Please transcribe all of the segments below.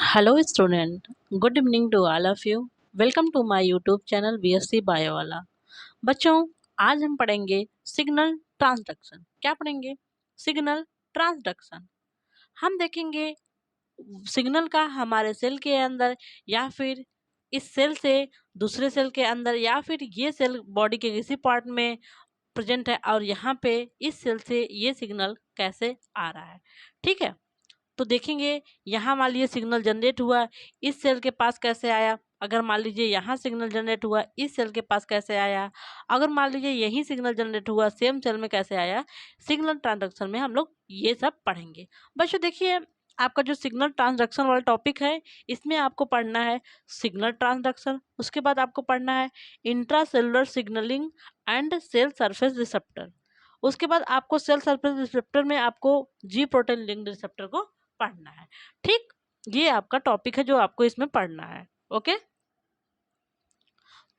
Hello student, good evening to all of you. Welcome to my YouTube channel BSc Bio वाला। बच्चों, आज हम पढ़ेंगे सिग्नल ट्रांसडक्शन। क्या पढ़ेंगे? Signal transduction. हम देखेंगे सिग्नल का हमारे सेल के अंदर या फिर इस सेल से दूसरे सेल के अंदर या फिर ये सेल बॉडी के किसी पार्ट में प्रेजेंट है और यहाँ पे इस सेल से ये सिग्नल कैसे आ रहा है। ठीक है, तो देखेंगे यहाँ मान लीजिए सिग्नल जनरेट हुआ, इस सेल के पास कैसे आया। अगर मान लीजिए यहाँ सिग्नल जनरेट हुआ, इस सेल के पास कैसे आया। अगर मान लीजिए यही सिग्नल जनरेट हुआ, सेम सेल में कैसे आया। सिग्नल ट्रांसडक्शन में हम लोग ये सब पढ़ेंगे। बच्चों देखिए, आपका जो सिग्नल ट्रांसडक्शन वाला टॉपिक है, इसमें आपको पढ़ना है सिग्नल ट्रांसडक्शन। उसके बाद आपको पढ़ना है intracellular signalling and cell surface receptor. उसके बाद आपको सेल सरफेस रिसेप्टर में आपको जी प्रोटीन लिंक्ड रिसेप्टर को पढ़ना है। ठीक, ये आपका टॉपिक है जो आपको इसमें पढ़ना है। ओके,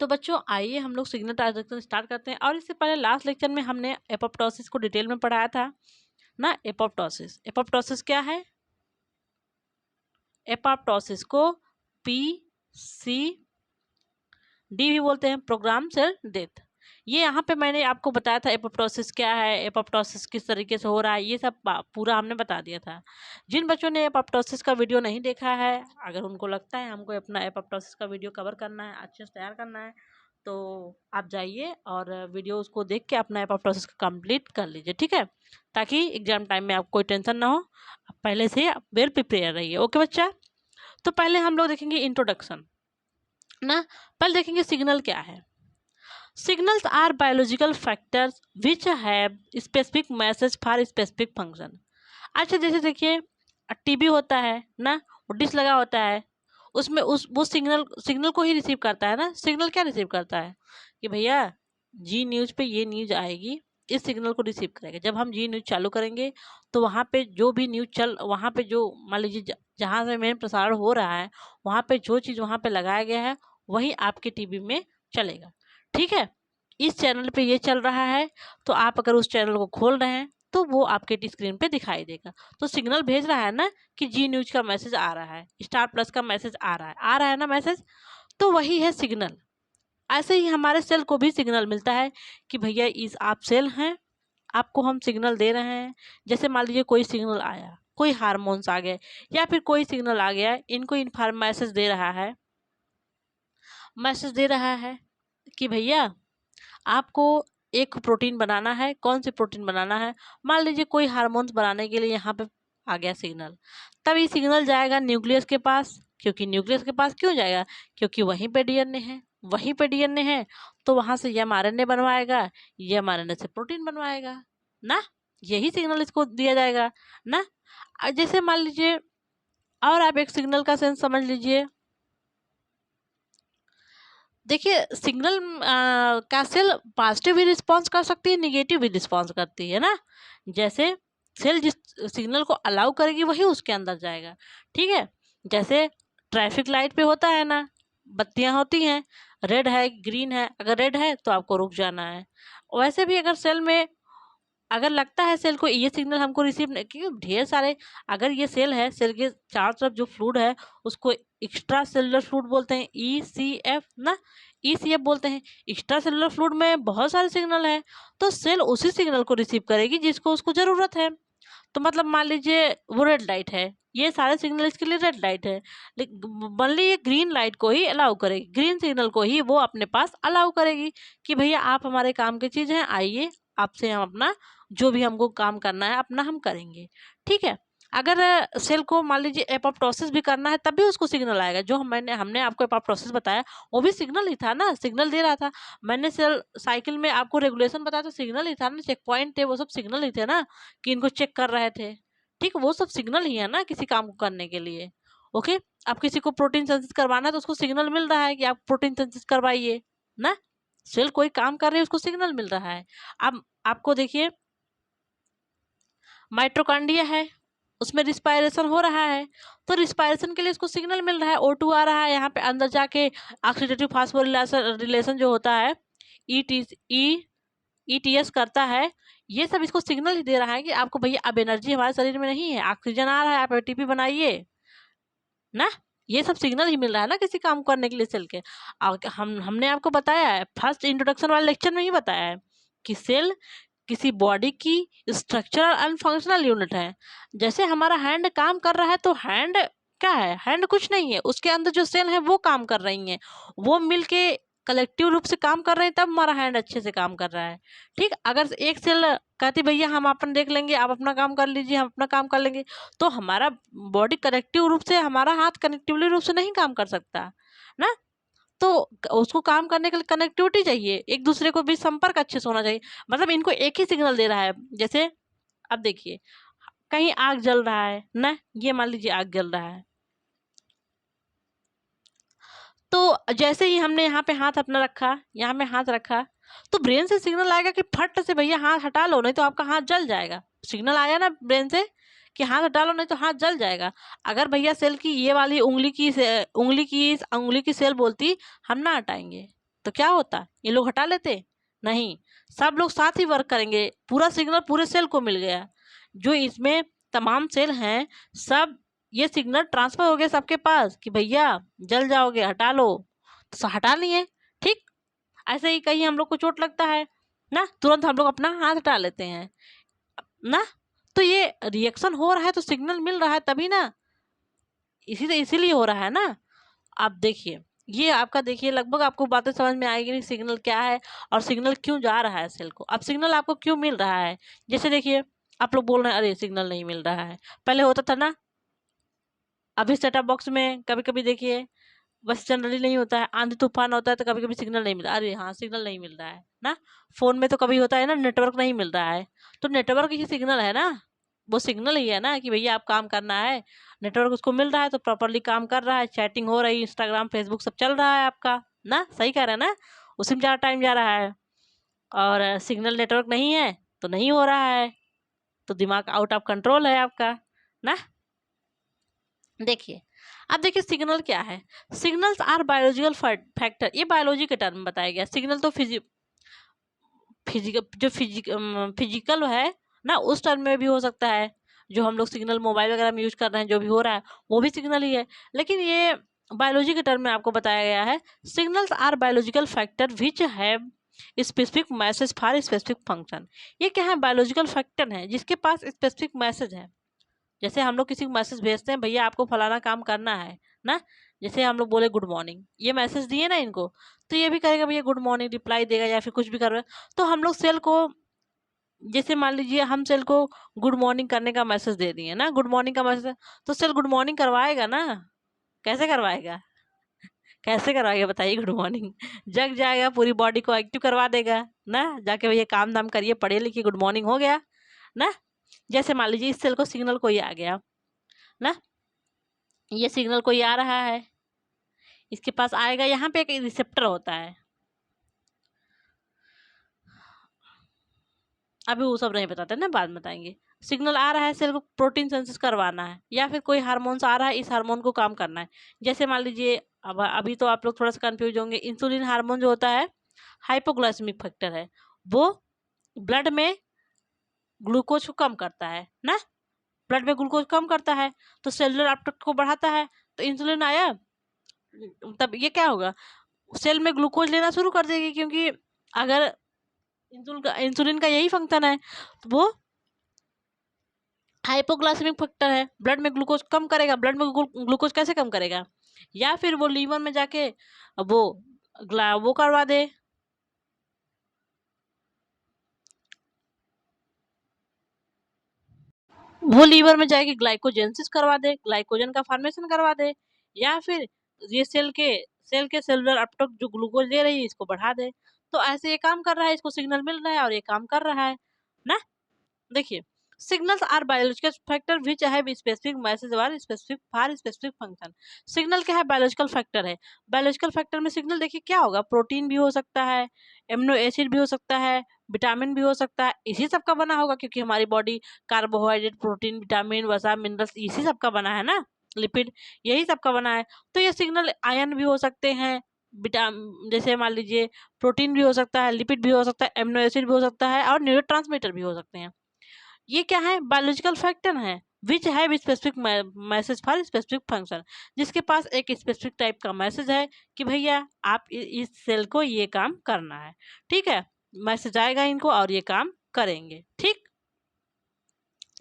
तो बच्चों आइए हम लोग सिग्नल ट्रांसडक्शन स्टार्ट करते हैं। और इससे पहले लास्ट लेक्चर में हमने एपोप्टोसिस को डिटेल में पढ़ाया था ना। एपोप्टोसिस, एपोप्टोसिस क्या है? एपोप्टोसिस को PCD भी बोलते हैं, प्रोग्राम सेल डेथ। ये यहाँ पे मैंने आपको बताया था एपोप्टोसिस क्या है, एपोप्टोसिस किस तरीके से हो रहा है, ये सब पूरा हमने बता दिया था। जिन बच्चों ने एपोप्टोसिस का वीडियो नहीं देखा है, अगर उनको लगता है हमको अपना एपोप्टोसिस का वीडियो कवर करना है, अच्छे से तैयार करना है, तो आप जाइए और वीडियो उसको देख के अपना एपोप्टोसिस कंप्लीट कर लीजिए। ठीक है, ताकि एग्जाम टाइम में आपको कोई टेंशन ना हो, आप पहले से वेल प्रिपेयर रहिए। ओके बच्चा, तो पहले हम लोग देखेंगे इंट्रोडक्शन ना। पहले देखेंगे सिग्नल क्या है। Signals are biological factors which have specific message for specific function। अच्छा जैसे देखिए, टीबी होता है ना, वो डिश लगा होता है, उसमें उस वो सिग्नल सिग्नल को ही रिसीव करता है ना। सिग्नल क्या रिसीव करता है कि भैया जी न्यूज़ पे ये न्यूज़ आएगी, इस सिग्नल को रिसीव करेगा। जब हम जी न्यूज़ चालू करेंगे तो वहाँ पे जो भी न्यूज़ वहाँ पे जो मान लीजिए जहाँ से मेन प्रसारण हो रहा है, वहाँ पे जो चीज़ वहाँ पे लगाया गया है वही आपके टीवी में चलेगा। ठीक है, इस चैनल पे ये चल रहा है, तो आप अगर उस चैनल को खोल रहे हैं तो वो आपके स्क्रीन पे दिखाई देगा। तो सिग्नल भेज रहा है ना कि जी न्यूज का मैसेज आ रहा है, स्टार प्लस का मैसेज आ रहा है ना मैसेज, तो वही है सिग्नल। ऐसे ही हमारे सेल को भी सिग्नल मिलता है कि भैया इस आप सेल हैं, आपको हम सिग्नल दे रहे हैं। जैसे मान लीजिए कोई सिग्नल आया, कोई हार्मोन्स आ गए या फिर कोई सिग्नल आ गया, इनको इन्फॉर्म मैसेज दे रहा है कि भैया आपको एक प्रोटीन बनाना है। कौन सी प्रोटीन बनाना है? मान लीजिए कोई हार्मोन्स बनाने के लिए यहाँ पे आ गया सिग्नल। तब ये सिग्नल जाएगा न्यूक्लियस के पास। क्योंकि न्यूक्लियस के पास क्यों जाएगा? क्योंकि वहीं पे डीएनए है, वहीं पे डीएनए है, तो वहां से एमआरएनए बनवाएगा, ये एमआरएनए से प्रोटीन बनवाएगा ना। यही सिग्नल इसको दिया जाएगा ना। जैसे मान लीजिए, और आप एक सिग्नल का सेंस समझ लीजिए। देखिए सिग्नल का सेल पॉजिटिव भी रिस्पॉन्स कर सकती है, निगेटिव भी रिस्पॉन्स करती है ना। जैसे सेल जिस सिग्नल को अलाउ करेगी वही उसके अंदर जाएगा। ठीक है, जैसे ट्रैफिक लाइट पे होता है ना, बत्तियां होती हैं, रेड है ग्रीन है, अगर रेड है तो आपको रुक जाना है। वैसे भी अगर सेल में अगर लगता है सेल को ये सिग्नल हमको रिसीव नहीं, क्योंकि ढेर सारे, अगर ये सेल है, सेल के चारों तरफ जो फ्लूइड है उसको एक्स्ट्रा सेलुलर फ्लूइड बोलते हैं, ECF ना, ECF बोलते हैं। एक्स्ट्रा सेलुलर फ्लूइड में बहुत सारे सिग्नल है, तो सेल उसी सिग्नल को रिसीव करेगी जिसको उसको ज़रूरत है। तो मतलब मान लीजिए वो रेड लाइट है, ये सारे सिग्नल इसके लिए रेड लाइट है, लेकिन बनली ये ग्रीन लाइट को ही अलाउ करेगी, ग्रीन सिग्नल को ही वो अपने पास अलाउ करेगी कि भैया आप हमारे काम की चीज़ हैं, आइए आपसे हम अपना जो भी हमको काम करना है अपना हम करेंगे। ठीक है, अगर सेल को मान लीजिए एपोप्टोसिस भी करना है तब भी उसको सिग्नल आएगा। जो हमने आपको एपोप्टोसिस बताया वो भी सिग्नल ही था ना, सिग्नल दे रहा था। मैंने सेल साइकिल में आपको रेगुलेशन बताया तो सिग्नल ही था ना, चेक पॉइंट थे वो सब सिग्नल ही थे ना, कि इनको चेक कर रहे थे। ठीक, वो सब सिग्नल ही है ना किसी काम को करने के लिए। ओके, आप किसी को प्रोटीन सिंथेसिस करवाना है तो उसको सिग्नल मिल रहा है कि आप प्रोटीन सिंथेसिस करवाइए ना। सेल कोई काम कर रही है उसको सिग्नल मिल रहा है। अब आपको देखिए माइटोकॉन्ड्रिया है, उसमें रिस्पायरेशन हो रहा है, तो रिस्पायरेशन के लिए उसको सिग्नल मिल रहा है, O2 आ रहा है, यहाँ पे अंदर जाके ऑक्सीडेटिव फास्फोरिलेशन रिलेशन जो होता है ETS करता है। ये सब इसको सिग्नल ही दे रहा है कि आपको भैया अब एनर्जी हमारे शरीर में नहीं है, ऑक्सीजन आ रहा है, आप ATP बनाइए ना, ये सब सिग्नल ही मिल रहा है ना किसी काम करने के लिए सेल के। हमने आपको बताया है, फर्स्ट इंट्रोडक्शन वाले लेक्चर में ही बताया है कि सेल किसी बॉडी की स्ट्रक्चरल एंड फंक्शनल यूनिट है। जैसे हमारा हैंड काम कर रहा है तो हैंड क्या है, हैंड कुछ नहीं है, उसके अंदर जो सेल है वो काम कर रही हैं, वो मिलके कलेक्टिव रूप से काम कर रहे हैं, तब हमारा हैंड अच्छे से काम कर रहा है। ठीक, अगर एक सेल कहती भैया हम अपन देख लेंगे, आप अपना काम कर लीजिए, हम अपना काम कर लेंगे, तो हमारा बॉडी कनेक्टिव रूप से, हमारा हाथ कनेक्टिवली रूप से नहीं काम कर सकता ना। तो उसको काम करने के लिए कनेक्टिविटी चाहिए, एक दूसरे को भी संपर्क अच्छे से होना चाहिए। मतलब इनको एक ही सिग्नल दे रहा है। जैसे अब देखिए, कहीं आग जल रहा है ना, ये मान लीजिए आग जल रहा है, तो जैसे ही हमने यहाँ पे हाथ अपना रखा, यहाँ पे हाथ रखा, तो ब्रेन से सिग्नल आएगा कि फट से भैया हाथ हटा लो, नहीं तो आपका हाथ जल जाएगा। सिग्नल आया ना ब्रेन से कि हाथ हटा लो नहीं तो हाथ जल जाएगा। अगर भैया सेल की ये वाली उंगली की सेल बोलती हम ना हटाएंगे, तो क्या होता, ये लोग हटा लेते? नहीं, सब लोग साथ ही वर्क करेंगे, पूरा सिग्नल पूरे सेल को मिल गया। जो इसमें तमाम सेल हैं, सब ये सिग्नल ट्रांसफर हो गया सबके पास कि भैया जल जाओगे, हटा लो, तो हटा लिए। ठीक, ऐसे ही कहीं हम लोग को चोट लगता है ना, तुरंत हम लोग अपना हाथ हटा लेते हैं ना। तो ये रिएक्शन हो रहा है तो सिग्नल मिल रहा है तभी ना, इसीलिए हो रहा है ना। आप देखिए, ये आपका देखिए, लगभग आपको बातें समझ में आएगी नहीं, सिग्नल क्या है और सिग्नल क्यों जा रहा है सेल को, अब सिग्नल आपको क्यों मिल रहा है। जैसे देखिए, आप लोग बोल रहे हैं अरे सिग्नल नहीं मिल रहा है, पहले होता था ना। अभी सेटअप बॉक्स में कभी कभी देखिए, बस जनरली नहीं होता है, आंधी तूफान होता है तो कभी कभी सिग्नल नहीं मिलता, अरे हाँ सिग्नल नहीं मिल रहा है ना। फोन में तो कभी होता है ना, नेटवर्क नहीं मिल रहा है, तो नेटवर्क ही सिग्नल है ना, वो सिग्नल ही है ना कि भैया आप काम करना है, नेटवर्क उसको मिल रहा है तो प्रॉपरली काम कर रहा है, चैटिंग हो रही है, इंस्टाग्राम फेसबुक सब चल रहा है आपका ना, सही कह रहे हैं ना, उसी में ज़्यादा टाइम जा रहा है। और सिग्नल नेटवर्क नहीं है तो नहीं हो रहा है, तो दिमाग आउट ऑफ कंट्रोल है आपका ना। देखिए, अब देखिए सिग्नल क्या है। सिग्नल्स आर बायोलॉजिकल फैक्टर, ये बायोलॉजी के टर्म में बताया गया। सिग्नल तो फिजिकल है ना, उस टर्म में भी हो सकता है, जो हम लोग सिग्नल मोबाइल वगैरह में यूज कर रहे हैं, जो भी हो रहा है वो भी सिग्नल ही है। लेकिन ये बायोलॉजी के टर्म में आपको बताया गया है, signals are biological factor which have specific message for specific function. ये क्या है, बायोलॉजिकल फैक्टर है जिसके पास स्पेसिफिक मैसेज है। जैसे हम लोग किसी को मैसेज भेजते हैं, भैया आपको फलाना काम करना है ना, जैसे हम लोग बोले गुड मॉर्निंग, ये मैसेज दिए ना इनको, तो ये भी करेगा भैया गुड मॉर्निंग, रिप्लाई देगा या फिर कुछ भी कर रहा है। तो हम लोग सेल को, जैसे मान लीजिए हम सेल को गुड मॉर्निंग करने का मैसेज दे दिए ना, गुड मॉर्निंग का मैसेज, तो सेल गुड मॉर्निंग करवाएगा ना, कैसे करवाएगा, कैसे करवाएगा बताइए गुड मॉर्निंग, जग जाएगा, पूरी बॉडी को एक्टिव करवा देगा ना, जाके भैया काम दाम करिए, पढ़िए लिखिए, गुड मॉर्निंग हो गया ना। जैसे मान लीजिए इस सेल को सिग्नल कोई आ गया ना, ये सिग्नल कोई आ रहा है, इसके पास आएगा, यहाँ पे एक रिसेप्टर होता है, अभी वो सब नहीं बताते ना, बाद में बताएंगे। सिग्नल आ रहा है, सेल को प्रोटीन सिंथेसिस करवाना है, या फिर कोई हार्मोन्स आ रहा है, इस हार्मोन को काम करना है। जैसे मान लीजिए, अब अभी तो आप लोग थोड़ा सा कंफ्यूज होंगे, इंसुलिन हार्मोन जो होता है हाइपोग्लाइसेमिक फैक्टर है, वो ब्लड में ग्लूकोज को कम करता है ना, ब्लड में ग्लूकोज कम करता है तो सेलुलर अपटेक को बढ़ाता है। तो इंसुलिन आया, तब ये क्या होगा, सेल में ग्लूकोज लेना शुरू कर देगी, क्योंकि अगर इंसुलिन का यही फंक्शन है, तो वो हाइपोग्लाइसेमिक फैक्टर है, ब्लड में ग्लूकोज कम करेगा। ब्लड में ग्लूकोज कैसे कम करेगा, या फिर वो लीवर में जाके वो वो करवा दे, वो लीवर में जाके ग्लाइकोजेंसिस करवा दे, ग्लाइकोजन का फॉर्मेशन करवा दे, या फिर ये सेल के सेलुलर अपटेक जो ग्लूकोज दे रही है इसको बढ़ा दे। तो ऐसे ये काम कर रहा है, इसको सिग्नल मिल रहा है और ये काम कर रहा है ना। देखिए, signals are biological factor which have specific message और specific for specific function. Signal क्या है, बायोलॉजिकल फैक्टर है। बायोलॉजिकल फैक्टर में सिग्नल देखिए क्या होगा, प्रोटीन भी हो सकता है, एमिनो एसिड भी हो सकता है, विटामिन भी हो सकता है, इसी सब का बना होगा, क्योंकि हमारी बॉडी कार्बोहाइड्रेट, प्रोटीन, विटामिन, वसा, मिनरल्स, इसी सब का बना है ना, लिपिड, यही सब का बना है। तो ये सिग्नल आयन भी हो सकते हैं, जैसे मान लीजिए प्रोटीन भी हो सकता है, लिपिड भी हो सकता है, एमिनो एसिड भी हो सकता है, और न्यूरोट्रांसमीटर भी हो सकते हैं। ये क्या है, बायोलॉजिकल फैक्टर है। विच have specific message for specific function, जिसके पास एक स्पेसिफिक टाइप का मैसेज है कि भैया आप इस सेल को ये काम करना है। ठीक है, मैसेज आएगा इनको और ये काम करेंगे। ठीक,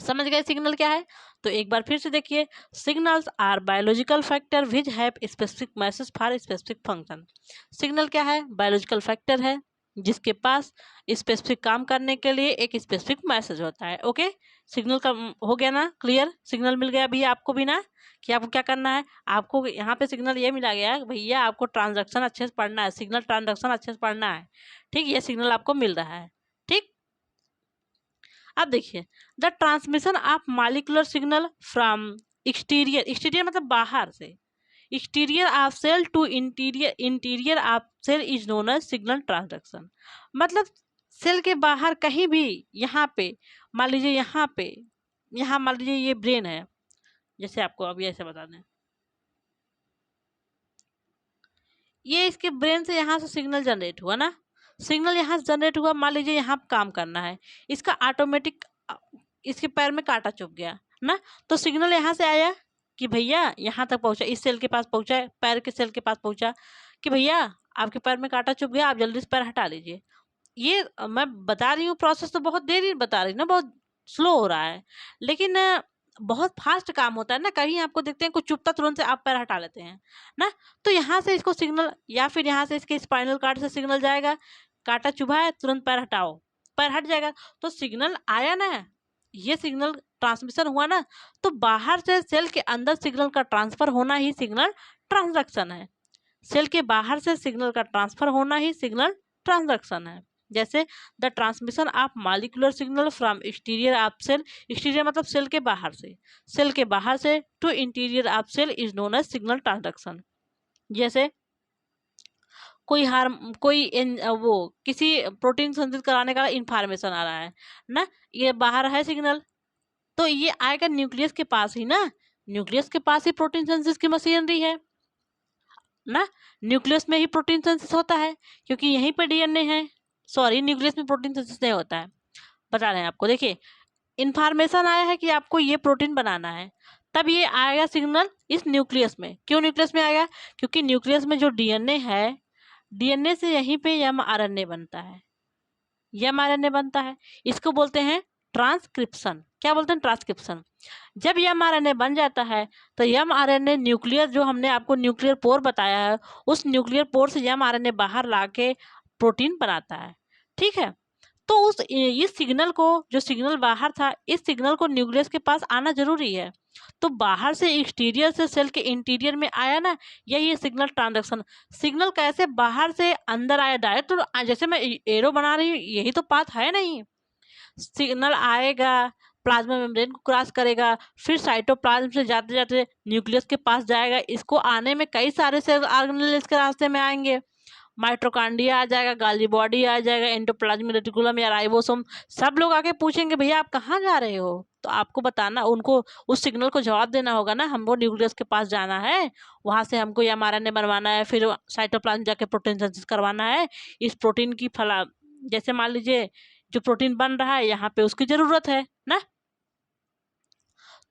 समझ गए सिग्नल क्या है? तो एक बार फिर से देखिए, signals are biological factor which have specific message for specific function. Signal क्या है? बायोलॉजिकल फैक्टर है जिसके पास स्पेसिफिक काम करने के लिए एक स्पेसिफिक मैसेज होता है। ओके, सिग्नल का हो गया ना क्लियर? सिग्नल मिल गया भैया आपको भी ना, कि आपको क्या करना है। आपको यहाँ पे सिग्नल ये मिला गया है भैया आपको ट्रांजैक्शन अच्छे से पढ़ना है, सिग्नल ट्रांजैक्शन अच्छे से पढ़ना है। ठीक, ये सिग्नल आपको मिल रहा है। ठीक, अब देखिए, the transmission of molecular signal from exterior, exterior मतलब बाहर से, exterior of cell to interior, interior of cell is known as signal transduction. मतलब सेल के बाहर कहीं भी, यहाँ पे मान लीजिए, यहाँ मान लीजिए ये ब्रेन है, जैसे आपको अभी ऐसे बता दें, ये इसके ब्रेन से यहाँ से सिग्नल जनरेट हुआ ना, सिग्नल यहाँ से जनरेट हुआ, मान लीजिए यहाँ काम करना है, इसका ऑटोमेटिक इसके पैर में कांटा चुभ गया ना, तो सिग्नल यहाँ से आया कि भैया यहाँ तक पहुँचा, इस सेल के पास पहुँचा है, पैर के सेल के पास पहुँचा कि भैया आपके पैर में कांटा चुभ गया, आप जल्दी से पैर हटा लीजिए। ये मैं बता रही हूँ प्रोसेस तो बहुत देरी बता रही हूँ ना, बहुत स्लो हो रहा है, लेकिन बहुत फास्ट काम होता है ना। कहीं आपको देखते हैं कुछ चुभता तुरंत से आप पैर हटा लेते हैं ना, तो यहाँ से इसको सिग्नल, या फिर यहाँ से इसके स्पाइनल कार्ड से सिग्नल जाएगा, कांटा चुभा है तुरंत पैर हटाओ, पैर हट जाएगा, तो सिग्नल आया ना, ये सिग्नल ट्रांसमिशन हुआ ना, तो बाहर से सेल के अंदर सिग्नल का ट्रांसफर होना ही सिग्नल ट्रांसडक्शन है। सेल के बाहर से सिग्नल का ट्रांसफर होना ही सिग्नल ट्रांसडक्शन है। जैसे the transmission of molecular signal from exterior of cell, exterior मतलब सेल के बाहर से, सेल के बाहर से to interior of cell is known as signal transduction. जैसे वो किसी प्रोटीन संश्लेषित कराने का इंफॉर्मेशन आ रहा है ना, ये बाहर है सिग्नल, तो ये आएगा न्यूक्लियस के पास ही ना, न्यूक्लियस के पास ही प्रोटीन सिंथेसिस की मशीनरी है ना, न्यूक्लियस में ही प्रोटीन सिंथेसिस होता है क्योंकि यहीं पर डीएनए है। सॉरी, न्यूक्लियस में प्रोटीन सिंथेसिस नहीं होता है, बता रहे हैं आपको। देखिए, इन्फॉर्मेशन आया है कि आपको ये प्रोटीन बनाना है, तब ये आएगा सिग्नल इस न्यूक्लियस में। क्यों न्यूक्लियस में आएगा? क्योंकि न्यूक्लियस में जो डीएनए है, डीएनए से यहीं पे एमआरएनए बनता है, एमआरएनए बनता है, इसको बोलते हैं ट्रांसक्रिप्शन। क्या बोलते हैं? ट्रांसक्रिप्शन। जब एमआरएनए बन जाता है तो एमआरएनए न्यूक्लियर, जो हमने आपको न्यूक्लियर पोर बताया है, उस न्यूक्लियर पोर से एमआरएनए बाहर लाके प्रोटीन बनाता है। ठीक है, तो इस सिग्नल को, जो सिग्नल बाहर था, इस सिग्नल को न्यूक्लियस के पास आना जरूरी है, तो बाहर से एक्सटीरियर से सेल के इंटीरियर में आया ना, यही है सिग्नल ट्रांजैक्शन। सिग्नल कैसे बाहर से अंदर आया डायरेक्ट, तो जैसे मैं एरो बना रही हूँ, यही तो पाथ है नहीं। सिग्नल आएगा, प्लाज्मा मेम्ब्रेन को क्रॉस करेगा, फिर साइटोप्लाज्म से जाते जाते न्यूक्लियस के पास जाएगा। इसको आने में कई सारे सेल ऑर्गेनेल इसके रास्ते में आएंगे, माइटोकॉन्ड्रिया आ जाएगा, गाल्गी बॉडी आ जाएगा, एंडोप्लाज्मिक रेटिकुलम या राइबोसोम, सब लोग आके पूछेंगे भैया आप कहाँ जा रहे हो, तो आपको बताना, उनको उस सिग्नल को जवाब देना होगा ना, हमको न्यूक्लियस के पास जाना है, वहाँ से हमको एमआरएनए बनवाना है, फिर साइटोप्लाज्म जाके प्रोटीन सिंथेसिस करवाना है, इस प्रोटीन की फला, जैसे मान लीजिए जो प्रोटीन बन रहा है यहाँ पे उसकी जरूरत है ना,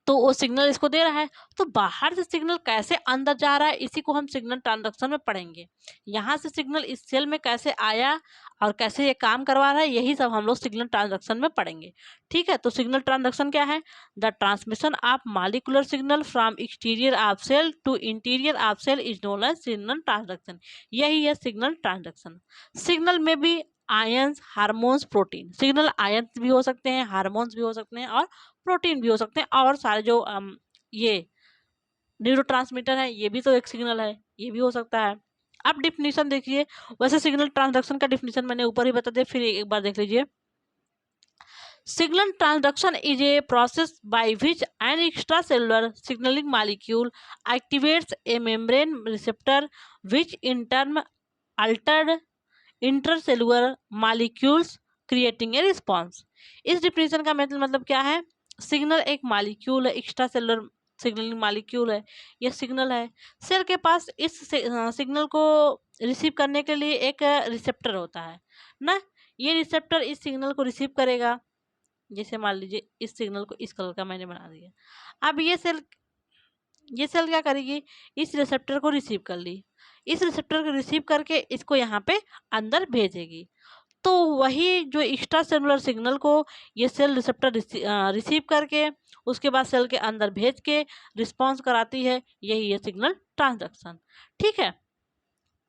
तो वो सिग्नल इसको दे रहा है। तो बाहर से सिग्नल कैसे अंदर जा रहा है, इसी को हम सिग्नल ट्रांजैक्शन में पढ़ेंगे। यहाँ से सिग्नल इस सेल में कैसे आया और कैसे ये काम करवा रहा है, यही सब हम लोग सिग्नल ट्रांजैक्शन में पढ़ेंगे। ठीक है, तो सिग्नल ट्रांजैक्शन क्या है? The transmission of molecular signal from exterior of cell to interior of cell is known as signal transaction. यही है सिग्नल ट्रांजैक्शन। सिग्नल में भी ions, hormones, protein, signal ions भी हो सकते हैं, हार्मोन्स भी हो सकते हैं और प्रोटीन भी हो सकते हैं, और सारे जो ये न्यूरोट्रांसमीटर है, ये भी तो एक सिग्नल है, ये भी हो सकता है। अब डिफिनीशन देखिए, वैसे सिग्नल ट्रांसडक्शन का डिफिनीशन मैंने ऊपर ही बता दिया, फिर एक बार देख लीजिए। Signal transduction is a process by which an extra cellular signalling molecule activates A membrane receptor which in turn altered intercellular molecules creating a response. इस डिफिनीशन का मतलब क्या है? सिग्नल एक मॉलिक्यूल है, एक्स्ट्रा सेलुलर सिग्नलिंग मॉलिक्यूल है, यह signal है, सेल के पास इस सिग्नल को रिसीव करने के लिए एक रिसेप्टर होता है ना, ये रिसेप्टर इस सिग्नल को रिसीव करेगा, जैसे मान लीजिए इस सिग्नल को इस कलर का मैंने बना दिया। अब ये सेल क्या करेगी, इस रिसेप्टर को रिसीव कर ली, इस रिसेप्टर को रिसीव करके इसको यहाँ पे अंदर भेजेगी। तो वही जो एक्स्ट्रा सेलुलर सिग्नल को ये सेल रिसेप्टर रिसीव करके उसके बाद सेल के अंदर भेज के रिस्पॉन्स कराती है, यही है सिग्नल ट्रांसडक्शन। ठीक है,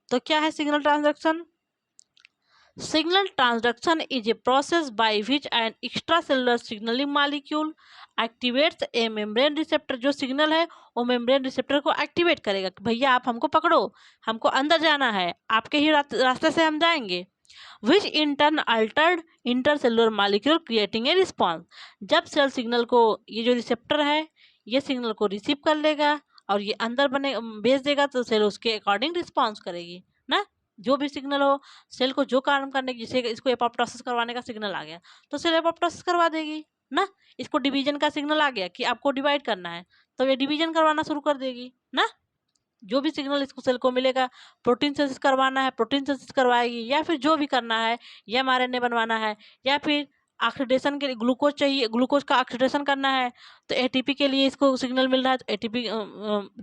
तो क्या है signal transduction? Signal transduction is a process by which an extracellular signaling molecule activates a membrane receptor। जो सिग्नल है वो मेम्ब्रेन रिसेप्टर को एक्टिवेट करेगा कि भैया आप हमको पकड़ो, हमको अंदर जाना है, आपके ही रास्ते से हम जाएंगे। Which in turn altered intercellular molecule creating a response. जब सेल सिग्नल को, ये जो रिसेप्टर है ये सिग्नल को रिसीव कर लेगा और ये अंदर भेज देगा, तो सेल उसके अकॉर्डिंग रिस्पॉन्स करेगी ना। जो भी सिग्नल हो, सेल को जो काम करने की, जैसे इसको एपोप्टोसिस करवाने का सिग्नल आ गया तो सेल एपोप्टोसिस करवा देगी ना। इसको डिवीजन का सिग्नल आ गया कि आपको डिवाइड करना है तो ये डिवीजन करवाना शुरू कर देगी ना। जो भी सिग्नल इसको सेल को मिलेगा, प्रोटीन सिंथेसिस करवाना है प्रोटीन सिंथेसिस करवाएगी, या फिर जो भी करना है या mRNA बनवाना है, या फिर ऑक्सीडेशन के लिए ग्लूकोज चाहिए, ग्लूकोज का ऑक्सीडेशन करना है तो एटीपी के लिए इसको सिग्नल मिल रहा है तो एटीपी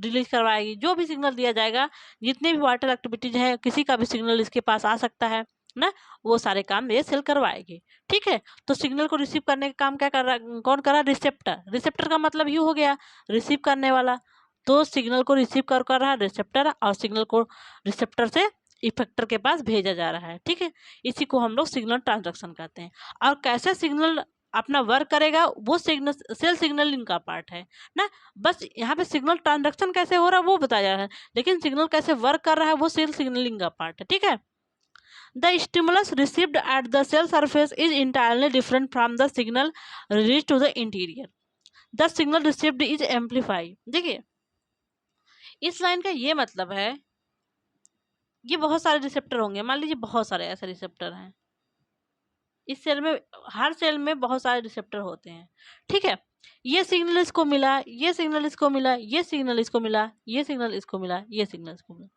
रिलीज करवाएगी। जो भी सिग्नल दिया जाएगा, जितने भी वाइटल एक्टिविटीज है, किसी का भी सिग्नल इसके पास आ सकता है ना, वो सारे काम ये सेल करवाएगी। ठीक है, तो सिग्नल को रिसीव करने का काम क्या कर रहा, कौन कर रहा? रिसेप्टर। रिसेप्टर का मतलब ये हो गया रिसीव करने वाला। तो सिग्नल को रिसीव कर रहा है रिसेप्टर, और सिग्नल को रिसेप्टर से इफेक्टर के पास भेजा जा रहा है। ठीक है, इसी को हम लोग सिग्नल ट्रांसडक्शन कहते हैं। और कैसे सिग्नल अपना वर्क करेगा वो सिग्नल सेल सिग्नलिंग का पार्ट है ना। बस यहाँ पे सिग्नल ट्रांसडक्शन कैसे हो रहा है वो बताया जा रहा है, लेकिन सिग्नल कैसे वर्क कर रहा है वो सेल सिग्नलिंग का पार्ट है। ठीक है, the stimulus received at the cell surface is entirely different from the signal reach to the interior. The signal received is amplify. देखिए इस लाइन का ये मतलब है, ये बहुत सारे रिसेप्टर होंगे, मान लीजिए बहुत सारे ऐसे रिसेप्टर हैं इस सेल में, हर सेल में बहुत सारे रिसेप्टर होते हैं। ठीक है, ये सिग्नल इसको मिला, ये सिग्नल इसको मिला, ये सिग्नल इसको मिला, ये सिग्नल इसको मिला, ये सिग्नल इसको मिला।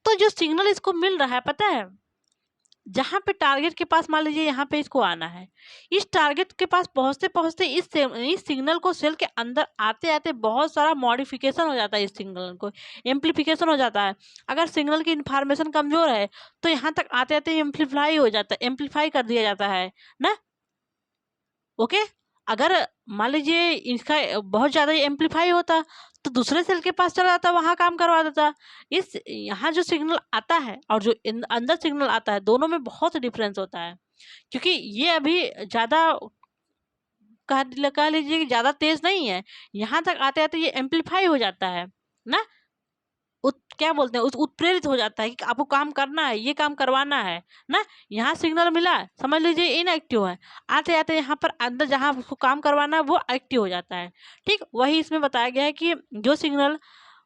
तो जो सिग्नल इसको मिल रहा है, पता है जहाँ पे टारगेट के पास, मान लीजिए यहाँ पे इसको आना है, इस टारगेट के पास पहुँचते पहुँचते इस सिग्नल को सेल के अंदर आते आते बहुत सारा मॉडिफिकेशन हो जाता है, इस सिग्नल को एम्पलीफिकेशन हो जाता है। अगर सिग्नल की इंफॉर्मेशन कमजोर है तो यहाँ तक आते आते एम्पलीफाई हो जाता है, एम्पलीफाई कर दिया जाता है ना। ओके, अगर मान लीजिए इसका बहुत ज़्यादा एम्पलीफाई होता तो दूसरे सेल के पास चला जाता, वहाँ काम करवा देता। इस यहाँ जो सिग्नल आता है और जो अंदर सिग्नल आता है, दोनों में बहुत डिफरेंस होता है, क्योंकि ये अभी ज़्यादा कह लीजिए कि ज़्यादा तेज़ नहीं है, यहाँ तक आते आते ये एम्पलीफाई हो जाता है ना। क्या बोलते हैं, उत्प्रेरित हो जाता है कि आपको काम करना है, ये काम करवाना है ना। यहाँ सिग्नल मिला, समझ लीजिए इनएक्टिव है, आते आते यहाँ पर अंदर जहाँ उसको काम करवाना है वो एक्टिव हो जाता है। ठीक, वही इसमें बताया गया है कि जो सिग्नल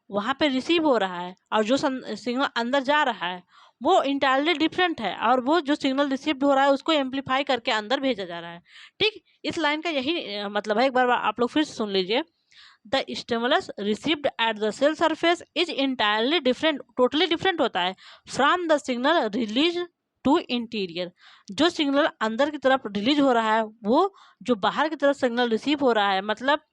वहाँ पे रिसीव हो रहा है और जो सिग्नल अंदर जा रहा है वो इंटायरली डिफरेंट है, और वो जो सिग्नल रिसीव हो रहा है उसको एम्पलीफाई करके अंदर भेजा जा रहा है। ठीक, इस लाइन का यही मतलब है। एक बार आप लोग फिर से सुन लीजिए। The stimulus received at the cell surface is entirely different, totally different होता है from the signal release to interior. जो सिग्नल अंदर की तरफ रिलीज हो रहा है वो जो बाहर की तरफ सिग्नल रिसीव हो रहा है, मतलब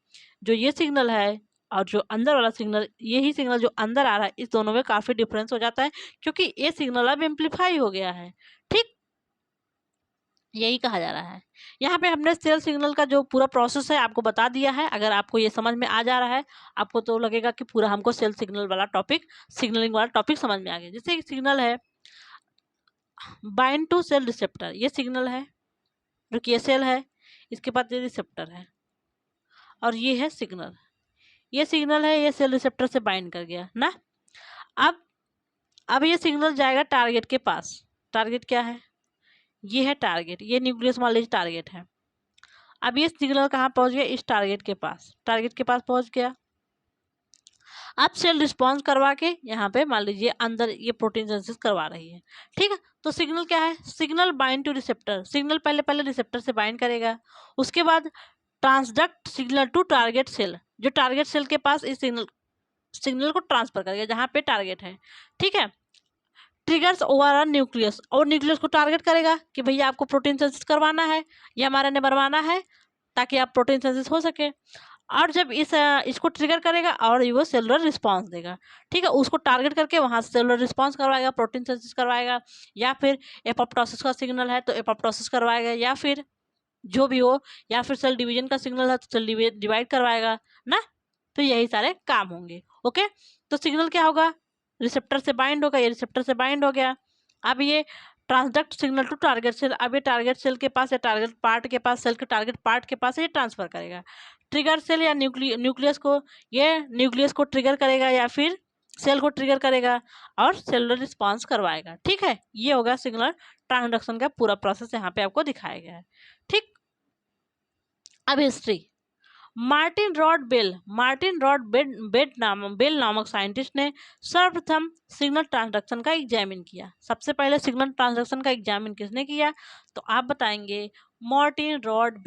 जो ये सिग्नल है और जो अंदर वाला सिग्नल, यही सिग्नल जो अंदर आ रहा है, इस दोनों में काफ़ी डिफरेंस हो जाता है, क्योंकि ये सिग्नल अब एम्पलीफाई हो गया है। ठीक, यही कहा जा रहा है। यहाँ पे हमने सेल सिग्नल का जो पूरा प्रोसेस है आपको बता दिया है। अगर आपको ये समझ में आ जा रहा है, आपको तो लगेगा कि पूरा हमको सेल सिग्नल वाला टॉपिक, सिग्नलिंग वाला टॉपिक समझ में आ गया। जैसे एक सिग्नल है बाइंड टू सेल रिसेप्टर, ये सिग्नल है, रुकिए सेल है, इसके बाद ये रिसेप्टर है और ये है सिग्नल। ये सिग्नल है, ये सेल रिसेप्टर से बाइंड कर गया ना। अब ये सिग्नल जाएगा टारगेट के पास। टारगेट क्या है? ये है टारगेट, ये न्यूक्लियस मान लीजिए टारगेट है। अब ये सिग्नल कहाँ पहुंच गया? इस टारगेट के पास, टारगेट के पास पहुंच गया। अब सेल रिस्पॉन्स करवा के यहाँ पे मान लीजिए अंदर ये प्रोटीन सिंथेसिस करवा रही है। ठीक है, तो सिग्नल क्या है? Signal bind to receptor. Signal पहले रिसेप्टर से बाइंड करेगा, उसके बाद ट्रांसडक्ट सिग्नल टू टारगेट सेल। जो टारगेट सेल के पास इस सिग्नल को ट्रांसफर करेगा जहाँ पे टारगेट है। ठीक है, ट्रिगर्स ओवर न्यूक्लियस, और न्यूक्लियस को टारगेट करेगा कि भैया आपको प्रोटीन सिंथेसिस करवाना है या mRNA बनवाना है ताकि आप प्रोटीन सिंथेसिस हो सके। और जब इसको ट्रिगर करेगा और वो सेलुलर रिस्पांस देगा, ठीक है, उसको टारगेट करके वहाँ से सेलुलर रिस्पांस करवाएगा, प्रोटीन सिंथेसिस करवाएगा, या फिर एपोप्टोसिस का सिग्नल है तो एपोप्टोसिस करवाएगा, या फिर जो भी हो, या फिर सेल डिवीजन का सिग्नल है तो सेल डिवाइड करवाएगा ना। तो यही सारे काम होंगे। ओके, तो सिग्नल क्या होगा, रिसेप्टर से बाइंड होगा, ये रिसेप्टर से बाइंड हो गया। अब ये ट्रांसडक्ट सिग्नल टू टारगेट सेल, अब ये टारगेट सेल के पास या टारगेट पार्ट के पास, सेल के टारगेट पार्ट के पास ये ट्रांसफर करेगा। ट्रिगर सेल या न्यूक्लियस को, ये न्यूक्लियस को ट्रिगर करेगा या फिर सेल को ट्रिगर करेगा और सेलुलर रिस्पांस करवाएगा। ठीक है, ये होगा सिग्नल ट्रांसडक्शन का पूरा प्रोसेस यहाँ पे आपको दिखाया गया है। ठीक, अब हिस्ट्री। मार्टिन रॉड बेल नामक साइंटिस्ट ने सर्वप्रथम सिग्नल ट्रांसडक्शन का एग्जामिन किया। सबसे पहले सिग्नल ट्रांसडक्शन का एग्जामिन किसने किया, तो आप बताएंगे मार्टिन रॉड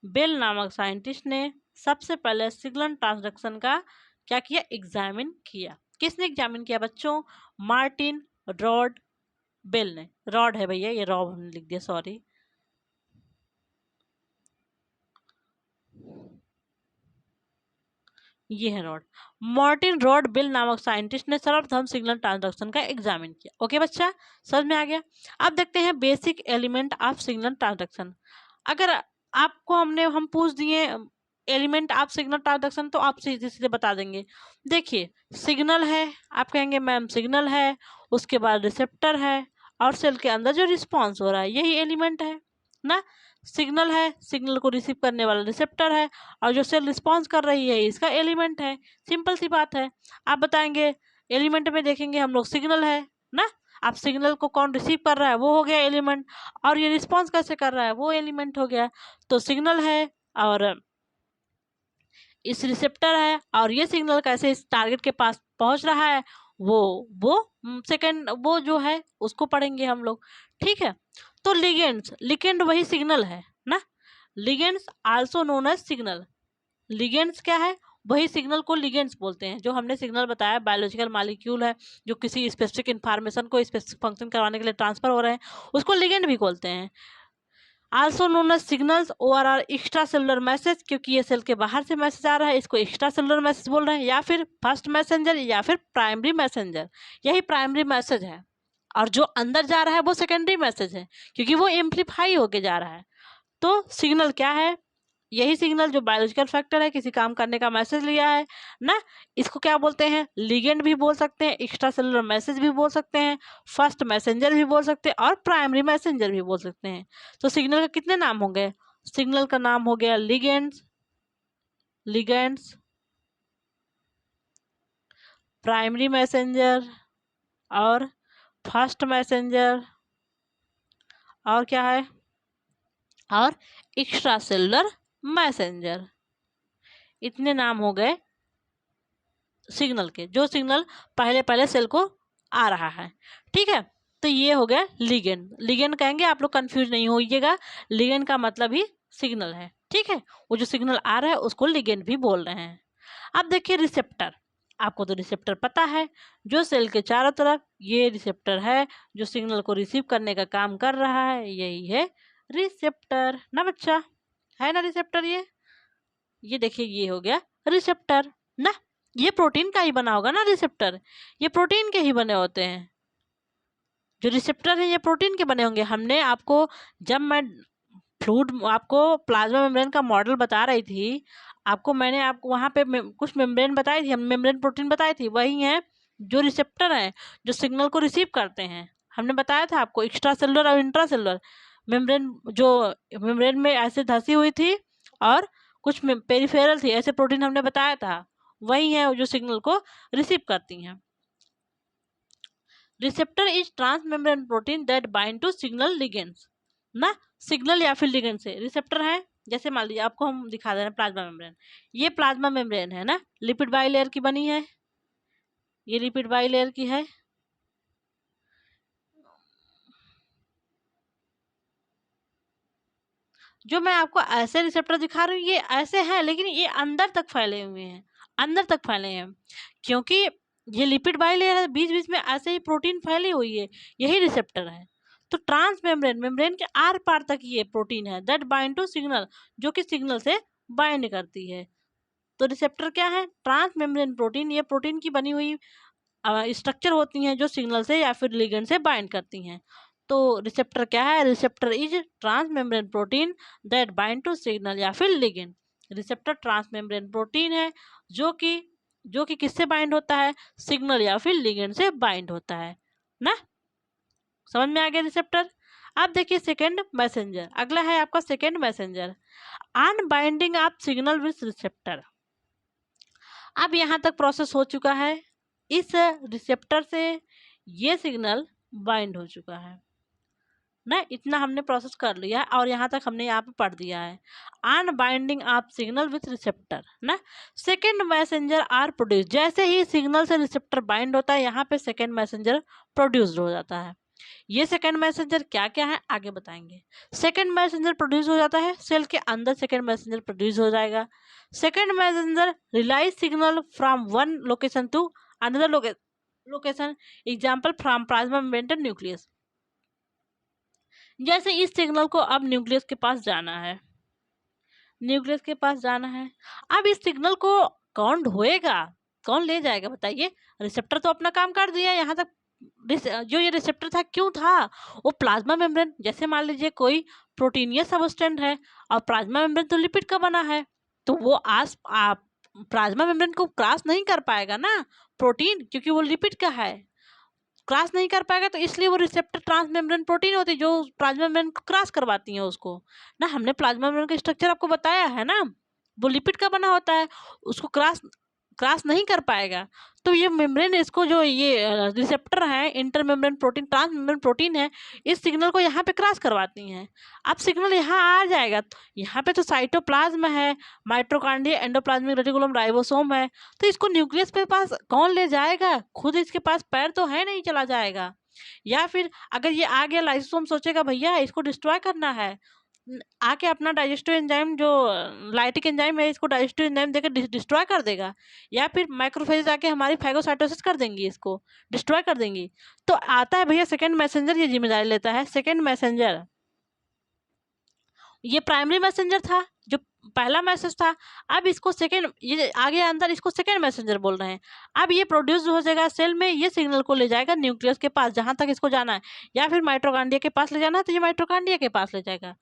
बेल नामक साइंटिस्ट ने सबसे पहले सिग्नल ट्रांसडक्शन का क्या किया, एग्जामिन किया। किसने एग्जामिन किया बच्चों, मार्टिन रॉड बेल ने। रॉड है भैया, ये रॉड हमने लिख दिया, सॉरी। ये है रॉड। मार्टिन रॉड बेल नामक साइंटिस्ट ने सर्वप्रथम सिग्नल ट्रांसडक्शन का एग्जामिन किया। ओके बच्चा, समझ में आ गया। अब देखते हैं basic element of signal transduction. अगर आपको हम पूछ दिए एलिमेंट ऑफ सिग्नल ट्रांसडक्शन तो आप सीधे सीधे बता देंगे। देखिए, सिग्नल है, आप कहेंगे मैम सिग्नल है, उसके बाद रिसेप्टर है, और सेल के अंदर जो रिस्पॉन्स हो रहा है यही एलिमेंट है ना। सिग्नल है, सिग्नल को रिसीव करने वाला रिसेप्टर है, और जो सेल रिस्पॉन्स कर रही है इसका एलिमेंट है। सिंपल सी बात है। आप बताएंगे एलिमेंट में देखेंगे हम लोग सिग्नल है ना, आप सिग्नल को कौन रिसीव कर रहा है वो हो गया एलिमेंट, और ये रिस्पॉन्स कैसे कर रहा है वो एलिमेंट हो गया। तो सिग्नल है और इस रिसेप्टर है, और ये सिग्नल कैसे इस टारगेट के पास पहुंच रहा है वो सेकंड वो जो है उसको पढ़ेंगे हम लोग। ठीक है, तो लिगेंड्स वही सिग्नल है ना। Ligands also known as signal. Ligands क्या है, वही सिग्नल को लिगेंड्स बोलते हैं। जो हमने सिग्नल बताया बायोलॉजिकल मॉलिक्यूल है जो किसी स्पेसिफिक इन्फॉर्मेशन को स्पेसिफिक फंक्शन करवाने के लिए ट्रांसफर हो रहे हैं, उसको लिगेंड भी बोलते हैं। आल्सो नोन एज सिग्नल्स और आर एक्स्ट्रा सेलुलर मैसेज, क्योंकि ये सेल के बाहर से मैसेज आ रहा है, इसको एक्स्ट्रा सेलुलर मैसेज बोल रहे हैं, या फिर फर्स्ट मैसेंजर या फिर प्राइमरी मैसेंजर। यही प्राइमरी मैसेज है, और जो अंदर जा रहा है वो सेकेंडरी मैसेज है, क्योंकि वो एम्पलीफाई होके जा रहा है। तो सिग्नल क्या है, यही सिग्नल जो बायोलॉजिकल फैक्टर है, किसी काम करने का मैसेज लिया है ना, इसको क्या बोलते हैं, लिगेंड भी बोल सकते हैं, एक्स्ट्रा सेलुलर मैसेज भी बोल सकते हैं, फर्स्ट मैसेंजर भी बोल सकते हैं, और प्राइमरी मैसेंजर भी बोल सकते हैं। तो सिग्नल के कितने नाम होंगे, सिग्नल का नाम हो गया लिगेंड्स, प्राइमरी मैसेंजर, और फर्स्ट मैसेंजर, और क्या है, और एक्स्ट्रा सेलुलर मैसेंजर। इतने नाम हो गए सिग्नल के, जो सिग्नल पहले पहले सेल को आ रहा है। ठीक है, तो ये हो गया लिगेंड कहेंगे, आप लोग कंफ्यूज नहीं होइएगा, लिगेंड का मतलब ही सिग्नल है। ठीक है, वो जो सिग्नल आ रहा है उसको लिगेंड भी बोल रहे हैं। अब देखिए रिसेप्टर, आपको तो रिसेप्टर पता है, जो सेल के चारों तरफ ये रिसेप्टर है जो सिग्नल को रिसीव करने का काम कर रहा है, यही है रिसेप्टर ना बच्चा, है ना रिसेप्टर। ये देखिए ये हो गया रिसेप्टर ना। ये प्रोटीन का ही बना होगा ना रिसेप्टर, ये प्रोटीन के ही बने होते हैं। जो रिसेप्टर है ये प्रोटीन के बने होंगे। हमने आपको जब मैं आपको प्लाज्मा मेम्ब्रेन का मॉडल बता रही थी, मैंने आपको वहाँ पे कुछ मेम्ब्रेन बताई थी, हम मेम्ब्रेन प्रोटीन बताई थी, वही है जो रिसेप्टर है जो सिग्नल को रिसीव करते हैं। हमने बताया था आपको एक्स्ट्रा सेलुलर और इंट्रा सेलुलर मेम्ब्रेन, जो मेम्ब्रेन में ऐसे धसी हुई थी और कुछ पेरिफेरल थी, ऐसे प्रोटीन हमने बताया था, वही है जो सिग्नल को रिसीव करती हैं। Receptor is trans membrane protein that bind to signal ligands ना। सिग्नल या फिर लिगेंड से रिसेप्टर है, जैसे मान लीजिए आपको हम दिखा दे रहे हैं प्लाज्मा मेम्ब्रेन, ये प्लाज्मा मेम्ब्रेन है ना, लिपिड बाइलेयर की बनी है, ये लिपिड बाइलेयर की है। जो मैं आपको ऐसे रिसेप्टर दिखा रही हूँ ये ऐसे हैं, लेकिन ये अंदर तक फैले हुए हैं, अंदर तक फैले हैं, क्योंकि ये लिपिड बाइलेयर है, बीच बीच में ऐसे ही प्रोटीन फैली हुई है, यही रिसेप्टर है। तो ट्रांस मेम्ब्रेन के आर पार तक ये प्रोटीन है दैट बाइंड टू सिग्नल, जो कि सिग्नल से बाइंड करती है। तो रिसेप्टर क्या है? ट्रांस मेम्ब्रेन प्रोटीन, ये प्रोटीन की बनी हुई स्ट्रक्चर होती हैं जो सिग्नल से या फिर लिगेंड से बाइंड करती हैं। तो रिसेप्टर क्या है? Receptor is trans membrane protein that bind to signal या फिर ligand. Receptor trans membrane protein है जो कि किससे बाइंड होता है? सिग्नल या फिर लिगेंड से बाइंड होता है ना। समझ में आ गया रिसेप्टर। अब देखिए सेकेंड मैसेंजर, अगला है आपका second messenger, unbinding of signal with receptor. अब यहाँ तक प्रोसेस हो चुका है, इस रिसेप्टर से ये सिग्नल बाइंड हो चुका है ना, इतना हमने प्रोसेस कर लिया और यहाँ तक हमने यहाँ पे पढ़ दिया है। अनबाइंडिंग ऑफ सिग्नल विथ रिसेप्टर ना, सेकेंड मैसेंजर आर प्रोड्यूस। जैसे ही सिग्नल से रिसेप्टर बाइंड होता है, यहाँ पे सेकेंड मैसेंजर प्रोड्यूस्ड हो जाता है। ये सेकेंड मैसेंजर क्या क्या है आगे बताएंगे। सेकेंड मैसेंजर प्रोड्यूस हो जाता है, सेल के अंदर सेकेंड मैसेंजर प्रोड्यूस हो जाएगा। Second messenger relays signal from one location to another location, example from plasma membrane to nucleus. जैसे इस सिग्नल को अब न्यूक्लियस के पास जाना है, न्यूक्लियस के पास जाना है। अब इस सिग्नल को कौन ढोएगा, कौन ले जाएगा बताइए? रिसेप्टर तो अपना काम कर दिया यहाँ तक। जो ये रिसेप्टर था क्यों था? वो प्लाज्मा मेम्ब्रेन, जैसे मान लीजिए कोई प्रोटीनियस सबस्टेंट है और प्लाज्मा मेम्ब्रेन तो लिपिड का बना है, तो वो प्लाज्मा मेम्ब्रेन को क्रॉस नहीं कर पाएगा ना प्रोटीन, क्योंकि वो लिपिड का है, क्रॉस नहीं कर पाएगा। तो इसलिए वो रिसेप्टर ट्रांस मेम्ब्रेन प्रोटीन होती है जो प्लाज्मा मेम्ब्रेन को क्रॉस करवाती है उसको ना। हमने प्लाज्मा मेम्ब्रेन का स्ट्रक्चर आपको बताया है ना, वो लिपिड का बना होता है, उसको क्रॉस क्रॉस नहीं कर पाएगा। तो ये मेम्ब्रेन, इसको जो ये रिसेप्टर है, inter membrane protein, trans membrane protein है, इस सिग्नल को यहाँ पे क्रॉस करवाती हैं। अब सिग्नल यहाँ आ जाएगा, तो यहाँ पे तो साइटोप्लाज्म है, माइटोकॉन्ड्रिया, एंडोप्लाज्मिक रेटिकुलम, राइबोसोम है, तो इसको न्यूक्लियस के पास कौन ले जाएगा? खुद इसके पास पैर तो है नहीं, चला जाएगा। या फिर अगर ये आ गया, लाइसोसोम सोचेगा भैया इसको डिस्ट्रॉय करना है, आके अपना डाइजेस्टिव एंजाइम जो लाइटिक एंजाइम है, इसको डाइजेस्टिव एंजाइम देकर डिस्ट्रॉय कर देगा। या फिर माइक्रोफेज आके हमारी फैगोसाइटोसिस कर देंगी, इसको डिस्ट्रॉय कर देंगी। तो आता है भैया सेकेंड मैसेंजर, ये जिम्मेदारी लेता है। सेकेंड मैसेंजर, ये प्राइमरी मैसेंजर था जो पहला मैसेज था। अब इसको सेकेंड, ये आगे अंदर इसको सेकेंड मैसेंजर बोल रहे हैं। अब ये प्रोड्यूस हो जाएगा सेल में, ये सिग्नल को ले जाएगा न्यूक्लियस के पास जहां तक इसको जाना है, या फिर माइटोकॉन्ड्रिया के पास ले जाना है तो ये माइटोकॉन्ड्रिया के पास ले जाएगा।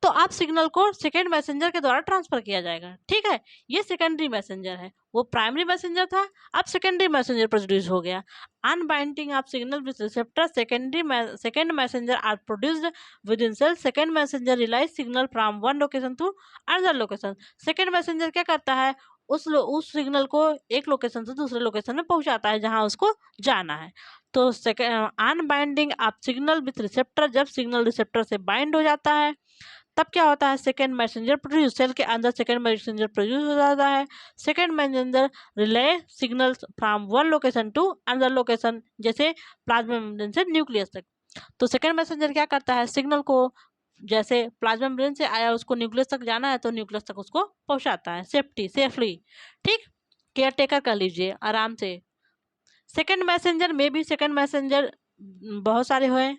तो अब सिग्नल को सेकेंड मैसेंजर के द्वारा ट्रांसफर किया जाएगा, ठीक है। ये सेकेंडरी मैसेंजर है, वो प्राइमरी मैसेंजर था, अब सेकेंडरी मैसेंजर प्रोड्यूस हो गया। Unbinding of signal with receptor, second messenger are produced within cell. Second messenger relays signal from one location to another location. Second messenger क्या करता है? उस सिग्नल को एक लोकेशन से दूसरे लोकेशन में पहुंचाता है जहां उसको जाना है। तो अनबाइंडिंग ऑफ सिग्नल विथ रिसेप्टर, जब सिग्नल रिसेप्टर से बाइंड हो जाता है तब क्या होता है? सेकेंड मैसेंजर प्रोड्यूस, सेल के अंदर सेकेंड मैसेंजर प्रोड्यूस हो जाता है। Second messenger relay signal from one location to another location, जैसे प्लाज्मा मेम्ब्रेन से न्यूक्लियस तक। तो सेकेंड मैसेंजर क्या करता है? सिग्नल को, जैसे प्लाज्मा मेम्ब्रेन से आया उसको न्यूक्लियस तक जाना है तो न्यूक्लियस तक उसको पहुंचाता है सेफली, ठीक। केयर टेकर कर लीजिए आराम से। सेकेंड मैसेंजर में भी सेकेंड मैसेंजर बहुत सारे हुए।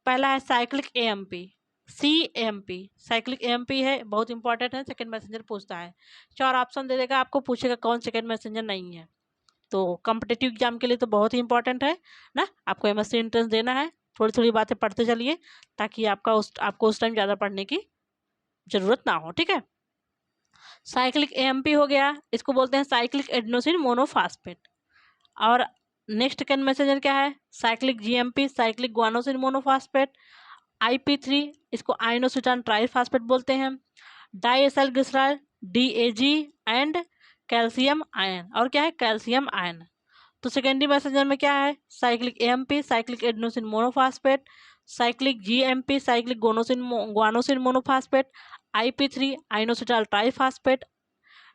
पहला है cyclic AMP, CAMP, cyclic AMP है, बहुत इंपॉर्टेंट है, सेकेंड मैसेंजर पूछता है। 4 ऑप्शन दे देगा आपको, पूछेगा कौन सेकेंड मैसेंजर नहीं है। तो कॉम्पिटिटिव एग्जाम के लिए तो बहुत ही इंपॉर्टेंट है ना, आपको MSc एंट्रेंस देना है। थोड़ी थोड़ी बातें पढ़ते चलिए ताकि आपको उस टाइम ज़्यादा पढ़ने की ज़रूरत ना हो, ठीक है। साइक्लिक एएमपी हो गया, इसको बोलते हैं साइक्लिक एडेनोसिन मोनोफॉस्फेट। और नेक्स्ट सेकेंड मैसेंजर क्या है? Cyclic GMP, cyclic guanosine monophosphate. IP3, इसको आइनोसिटान ट्राइफॉस्फेट बोलते हैं। Diacylglycerol, DAG and calcium ion, और क्या है? Calcium ion. तो सेकेंडरी मैसेंजर में क्या है? Cyclic AMP, cyclic adenosine monophosphate, cyclic GMP, cyclic guanosine monophosphate, IP3 inositol triphosphate,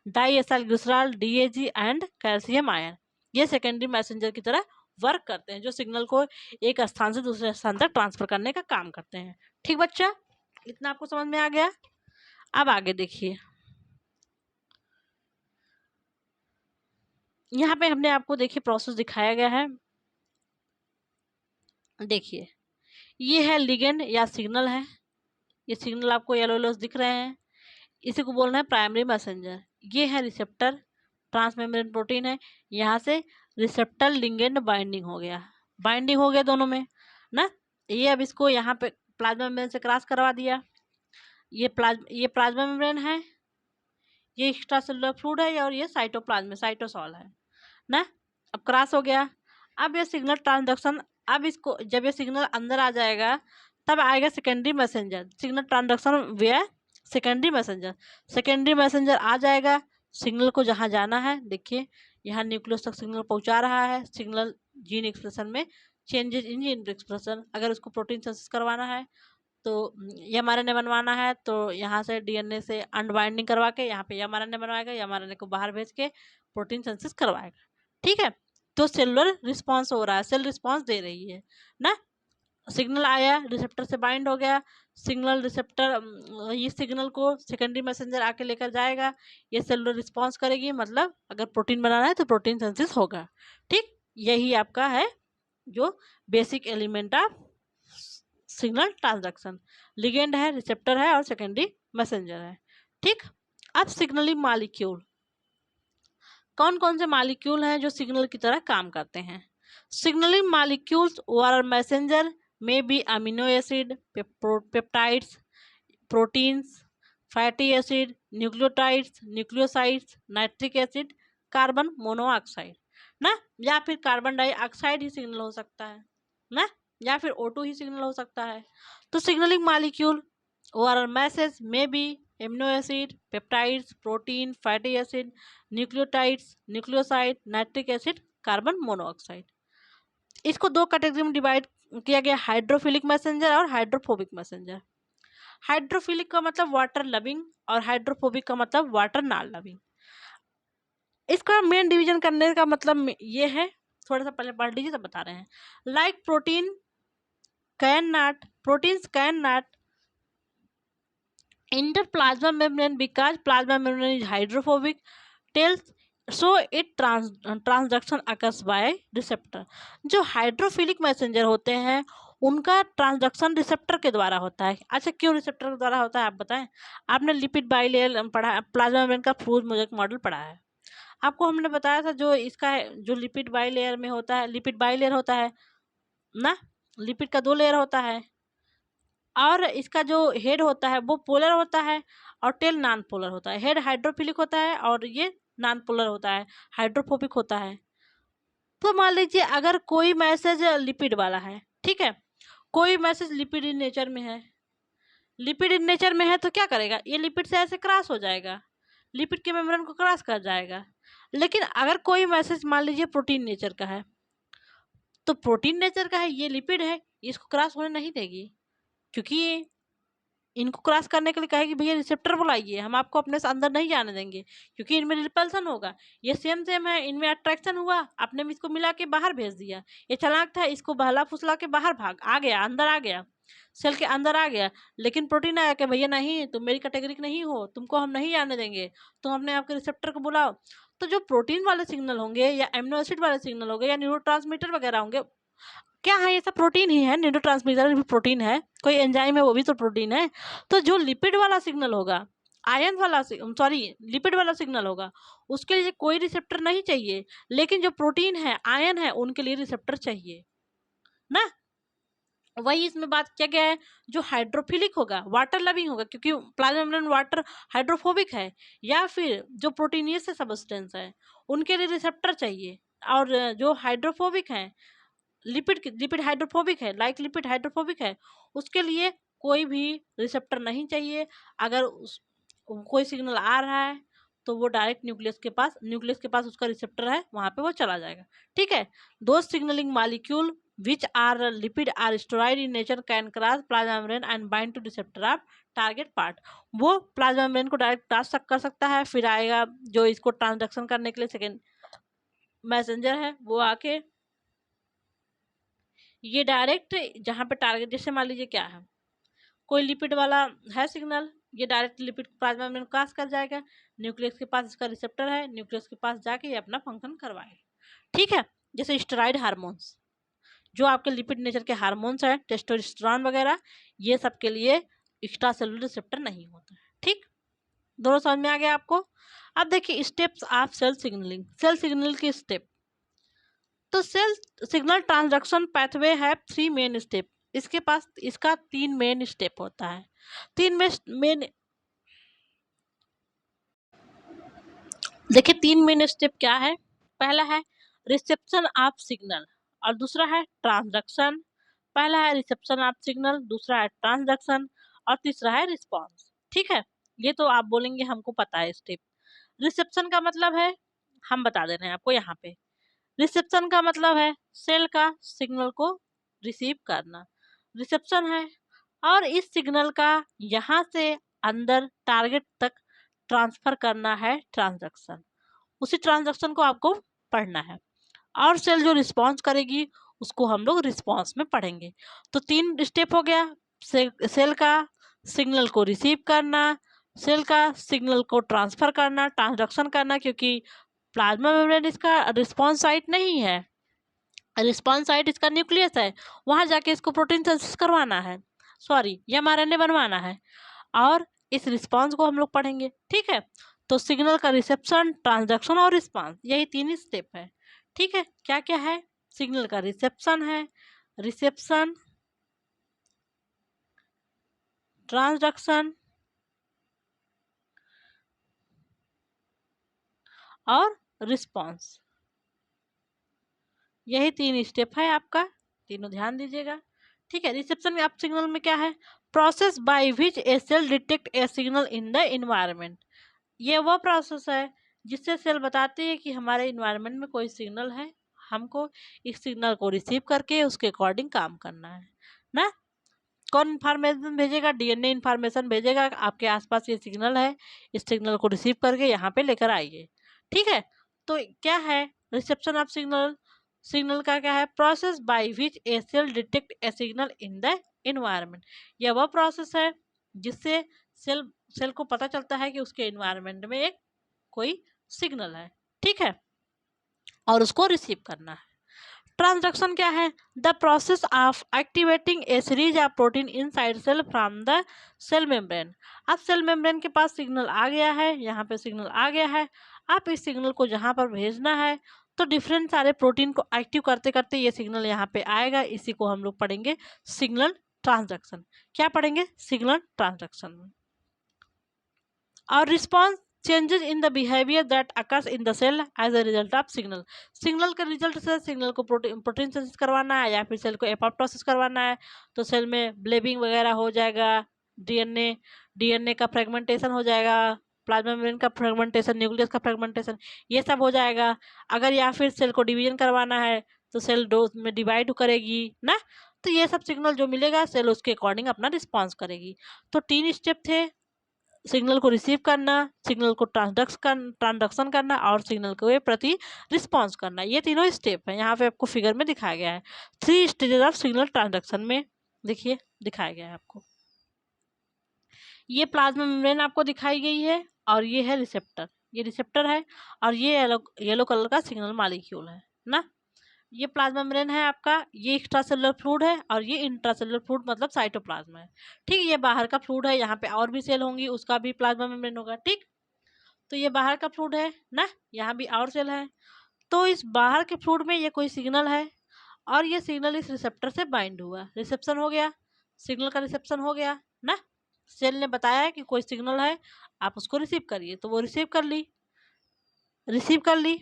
diacylglycerol, DAG and calcium ion. ये सेकेंडरी मैसेंजर की तरह वर्क करते हैं, जो सिग्नल को एक स्थान से दूसरे स्थान तक ट्रांसफर करने का काम करते हैं, ठीक बच्चा? इतना आपको समझ में आ गया? अब आगे देखिए, यहाँ पे हमने आपको देखिए प्रोसेस दिखाया गया है। देखिए ये है लिगेंड या सिग्नल है, ये सिग्नल आपको येलो येलो दिख रहे हैं, इसी को बोलना है प्राइमरी मैसेंजर। ये है रिसेप्टर, ट्रांसमेम्ब्रेन प्रोटीन है, यहाँ से रिसेप्टर लिगेंड बाइंडिंग हो गया, बाइंडिंग हो गया दोनों में ना। ये अब इसको यहाँ पे प्लाज्मा मेम्ब्रेन से क्रॉस करवा दिया, ये प्लाज्मा मेम्ब्रेन है, ये एक्स्ट्रा सेलुलर फ्लूइड है और ये साइटोप्लाज्म साइटोसॉल है ना। अब क्रॉस हो गया, अब ये सिग्नल ट्रांसडक्शन, अब इसको जब ये सिग्नल अंदर आ जाएगा तब आएगा सेकेंडरी मैसेंजर, सिग्नल ट्रांसडक्शन वे सेकेंडरी मैसेंजर, सेकेंडरी मैसेंजर आ जाएगा सिग्नल को जहाँ जाना है। देखिए यहाँ न्यूक्लियस तक सिग्नल पहुँचा रहा है, सिग्नल जीन एक्सप्रेशन में चेंजेस इन जीन एक्सप्रेशन, अगर उसको प्रोटीन सिंथेसिस करवाना है तो mRNA बनवाना है तो यहाँ से DNA से अनबाइंडिंग करवा के यहाँ पे mRNA बनवाएगा, mRNA को बाहर भेज के प्रोटीन सिंथेसिस करवाएगा। ठीक है, तो सेलुलर रिस्पांस हो रहा है, सेल रिस्पांस दे रही है ना। सिग्नल आया, रिसेप्टर से बाइंड हो गया, सिग्नल रिसेप्टर इस सिग्नल को सेकेंडरी मैसेंजर आके लेकर जाएगा, ये सेलुलर रिस्पांस करेगी, मतलब अगर प्रोटीन बनाना है तो प्रोटीन सिंथेसिस होगा। ठीक, यही आपका है जो basic element of signal transduction, ligand है, रिसेप्टर है और सेकेंडरी मैसेंजर है। ठीक, अब सिग्नलिंग मॉलिक्यूल, कौन कौन से मॉलिक्यूल हैं जो सिग्नल की तरह काम करते हैं। सिग्नलिंग मॉलिक्यूल्स और मैसेंजर में बी amino acid, peptides, proteins, fatty acid, nucleotides, nucleosides, nitric acid, carbon monoxide ना, या फिर कार्बन डाइऑक्साइड ही सिग्नल हो सकता है ना, या फिर O2 ही सिग्नल हो सकता है। तो सिग्नलिंग मॉलिक्यूल और मैसेज में बी amino acid, peptides, protein, fatty acid, nucleotides, nucleoside, nitric acid, carbon monoxide. इसको दो कैटेगरी में डिवाइड किया गया, हाइड्रोफिलिक मैसेंजर और हाइड्रोफोबिक मैसेंजर। हाइड्रोफिलिक का मतलब वाटर लविंग और हाइड्रोफोबिक का मतलब वाटर नॉन लविंग। इसका मेन डिवीजन करने का मतलब ये है, थोड़ा सा पहले पढ़ लीजिए तब बता रहे हैं। Like proteins can not enter plasma membrane because plasma membrane is hydrophobic tells so it transduction occurs by receptor। जो हाइड्रोफिलिक मैसेंजर होते हैं उनका ट्रांसडक्शन रिसेप्टर के द्वारा होता है। अच्छा, क्यों रिसेप्टर के द्वारा होता है आप बताएं। आपने लिपिड बाइलेयर पढ़ा, प्लाज्मा मेम्ब्रेन का फ्यूज मॉडल पढ़ा है, आपको हमने बताया था जो इसका है, जो लिपिड बाइलेयर में होता है, लिपिड बाइलेयर होता है ना, लिपिड का दो लेयर होता है और इसका जो हेड होता है वो पोलर होता है और टेल नॉन पोलर होता है। हेड हाइड्रोफिलिक होता है और ये नॉन पोलर होता है, हाइड्रोफोबिक होता है। तो मान लीजिए अगर कोई मैसेज लिपिड वाला है, ठीक है, कोई मैसेज लिपिड इन नेचर में है, लिपिड इन नेचर में है तो क्या करेगा, ये लिपिड से ऐसे क्रॉस हो जाएगा, लिपिड के मेम्ब्रेन को क्रॉस कर जाएगा। लेकिन अगर कोई मैसेज मान लीजिए प्रोटीन नेचर का है, तो प्रोटीन नेचर का है, ये लिपिड है, इसको क्रॉस होने नहीं देगी, क्योंकि ये इनको क्रॉस करने के लिए कहेगी भैया रिसेप्टर बुलाइए, हम आपको अपने से अंदर नहीं जाने देंगे, क्योंकि इनमें रिपल्सन होगा। ये सेम सेम है, इनमें अट्रैक्शन हुआ, आपने भी इसको मिला के बाहर भेज दिया, ये चालाक था, इसको बहला फुसला के बाहर भाग आ गया, अंदर आ गया, सेल के अंदर आ गया। लेकिन प्रोटीन आया कि भैया नहीं, तुम मेरी कैटेगरी के नहीं हो, तुमको हम नहीं जाने देंगे, तुम अपने आपके रिसेप्टर को बुलाओ। तो जो प्रोटीन वाले सिग्नल होंगे या एमिनो एसिड वाले सिग्नल होंगे या न्यूरोट्रांसमीटर वगैरह होंगे, क्या है, ये सब प्रोटीन ही है, न्यूरोट्रांसमीटर भी प्रोटीन है, कोई एंजाइम है वो भी तो प्रोटीन है। तो जो लिपिड वाला सिग्नल होगा, आयन वाला सॉरी लिपिड वाला सिग्नल होगा, उसके लिए कोई रिसेप्टर नहीं चाहिए। लेकिन जो प्रोटीन है, आयन है, उनके लिए रिसेप्टर चाहिए ना। वही इसमें बात क्या क्या है, जो हाइड्रोफिलिक होगा, वाटर लविंग होगा, क्योंकि प्लाज्मा मेम्ब्रेन वाटर हाइड्रोफोबिक है, या फिर जो प्रोटीनियस सब्सटेंस है उनके लिए रिसेप्टर चाहिए। और जो हाइड्रोफोबिक है, लिपिड हाइड्रोफोबिक है, लाइक लिपिड हाइड्रोफोबिक है, उसके लिए कोई भी रिसेप्टर नहीं चाहिए। अगर कोई सिग्नल आ रहा है तो वो डायरेक्ट न्यूक्लियस के पास उसका रिसेप्टर है, वहाँ पे वो चला जाएगा। ठीक है, दो signalling molecule which are lipid or steroid in nature can cross plasma membrane and bind to receptor of target part. वो प्लाज्मा मेम्ब्रेन को डायरेक्ट क्रॉस कर सकता है, फिर आएगा जो इसको ट्रांसडक्शन करने के लिए सेकेंड मैसेंजर है, वो आके ये डायरेक्ट जहाँ पे टारगेट, जैसे मान लीजिए क्या है, कोई लिपिड वाला है सिग्नल, ये direct lipid plasma membrane cross कर जाएगा, न्यूक्लियस के पास इसका रिसेप्टर है, न्यूक्लियस के पास जाके ये अपना फंक्शन करवाएगा। ठीक है, जैसे स्टेरॉइड हार्मोन्स, जो आपके लिपिड नेचर के हार्मोन्स हैं, टेस्टोस्टेरोन वगैरह, ये सब के लिए एक्स्ट्रा सेलुलर रिसेप्टर नहीं होता है। ठीक, दोनों समझ में आ गया आपको। अब देखिए steps of cell signalling. Cell signal की स्टेप, तो सेल सिग्नल ट्रांसडक्शन पाथवे है 3 मेन स्टेप। इसके पास इसका 3 मेन स्टेप होता है। 3 मेन देखिए 3 मेन स्टेप क्या है। पहला है रिसेप्शन ऑफ सिग्नल और दूसरा है ट्रांसडक्शन। पहला है रिसेप्शन ऑफ सिग्नल, दूसरा है ट्रांसडक्शन और तीसरा है रिस्पॉन्स। ठीक है, ये तो आप बोलेंगे हमको पता है स्टेप। रिसेप्शन का मतलब है, हम बता दे रहे हैं आपको यहाँ पे। रिसेप्शन का मतलब है सेल का सिग्नल को रिसीव करना, रिसेप्शन है। और इस सिग्नल का यहाँ से अंदर टारगेट तक ट्रांसफर करना है, ट्रांजैक्शन। उसी ट्रांजैक्शन को आपको पढ़ना है और सेल जो रिस्पॉन्स करेगी उसको हम लोग रिस्पॉन्स में पढ़ेंगे। तो 3 स्टेप हो गया, सेल का सिग्नल को रिसीव करना, सेल का सिग्नल को ट्रांसफर करना, ट्रांसडक्शन करना, क्योंकि प्लाज्मा मेम्ब्रेन इसका रिस्पॉन्स साइट नहीं है, रिस्पॉन्स साइट इसका न्यूक्लियस है, वहां जाके इसको प्रोटीन सिंथेसिस करवाना है, सॉरी एमआरएनए बनवाना है, और इस रिस्पॉन्स को हम लोग पढ़ेंगे। ठीक है, तो सिग्नल का रिसेप्शन, ट्रांसडक्शन और रिस्पॉन्स, यही 3 स्टेप है। ठीक है, क्या क्या है, सिग्नल का रिसेप्शन है, रिसेप्शन, ट्रांसडक्शन और रिस्पॉन्स, यही 3 स्टेप है आपका, तीनों ध्यान दीजिएगा। ठीक है, रिसेप्शन ऑफ सिग्नल में क्या है, process by which a cell detect a signal in the environment. ये वो प्रोसेस है जिससे सेल बताती है कि हमारे इन्वायरमेंट में कोई सिग्नल है, हमको इस सिग्नल को रिसीव करके उसके अकॉर्डिंग काम करना है ना। कौन इन्फॉर्मेशन भेजेगा, डीएनए इन्फॉर्मेशन भेजेगा, आपके आसपास ये सिग्नल है, इस सिग्नल को रिसीव करके यहाँ पे लेकर आइए। ठीक है, तो क्या है रिसेप्शन ऑफ सिग्नल, सिग्नल का क्या है, process by which a cell detect a signal in the environment. यह वह प्रोसेस है जिससे सेल को पता चलता है कि उसके इन्वायरमेंट में एक कोई सिग्नल है। ठीक है, और उसको रिसीव करना है। ट्रांसडक्शन क्या है, the process of activating a series of protein inside cell from the cell membrane. अब सेल मेम्ब्रेन के पास सिग्नल आ गया है, यहाँ पे सिग्नल आ गया है, आप इस सिग्नल को जहाँ पर भेजना है तो डिफरेंट सारे प्रोटीन को एक्टिव करते करते ये सिग्नल यहाँ पे आएगा, इसी को हम लोग पढ़ेंगे सिग्नल ट्रांसडक्शन। क्या पढ़ेंगे, सिग्नल ट्रांसडक्शन। और response changes in the behaviour that occurs in the cell as a result of signal. Signal के रिजल्ट से सिग्नल को प्रोटीन सिंथेसिस करवाना है या फिर सेल को एपोप्टोसिस करवाना है, तो सेल में ब्लेबिंग वगैरह हो जाएगा, डीएनए का फ्रेगमेंटेशन हो जाएगा, प्लाज्मा मेम्ब्रेन का फ्रेगमेंटेशन, न्यूक्लियस का फ्रेगमेंटेशन, ये सब हो जाएगा। अगर या फिर सेल को डिवीजन करवाना है तो सेल डोज में डिवाइड करेगी ना, तो ये सब सिग्नल जो मिलेगा सेल उसके अकॉर्डिंग अपना रिस्पॉन्स करेगी। तो 3 स्टेप थे, सिग्नल को रिसीव करना, सिग्नल को ट्रांसडक्शन करना और सिग्नल को प्रति रिस्पॉन्स करना, ये तीनों स्टेप हैं। यहाँ पे आपको फिगर में दिखाया गया है 3 स्टेजेस ऑफ सिग्नल ट्रांसडक्शन में, देखिए दिखाया गया है आपको। ये प्लाज्मा मेम्ब्रेन आपको दिखाई गई है और ये है रिसेप्टर, ये रिसेप्टर है और ये येलो कलर का सिग्नल मॉलिक्यूल है ना। ये प्लाज्मा मेम्ब्रेन है आपका, ये एक्स्ट्रासेलुलर फ्लूइड है और ये इंट्रासेलुलर फ्लूइड मतलब साइटोप्लाज्म है। ठीक है, ये बाहर का फ्लूइड है, यहाँ पे और भी सेल होंगी उसका भी प्लाज्मा मेम्ब्रेन होगा। ठीक, तो ये बाहर का फ्लूइड है ना, यहाँ भी और सेल है, तो इस बाहर के फ्लूइड में ये कोई सिग्नल है और ये सिग्नल इस रिसेप्टर से बाइंड हुआ, रिसेप्शन हो गया, सिग्नल का रिसेप्शन हो गया ना। सेल ने बताया है कि कोई सिग्नल है, आप उसको रिसीव करिए, तो वो रिसीव कर ली, रिसीव कर ली।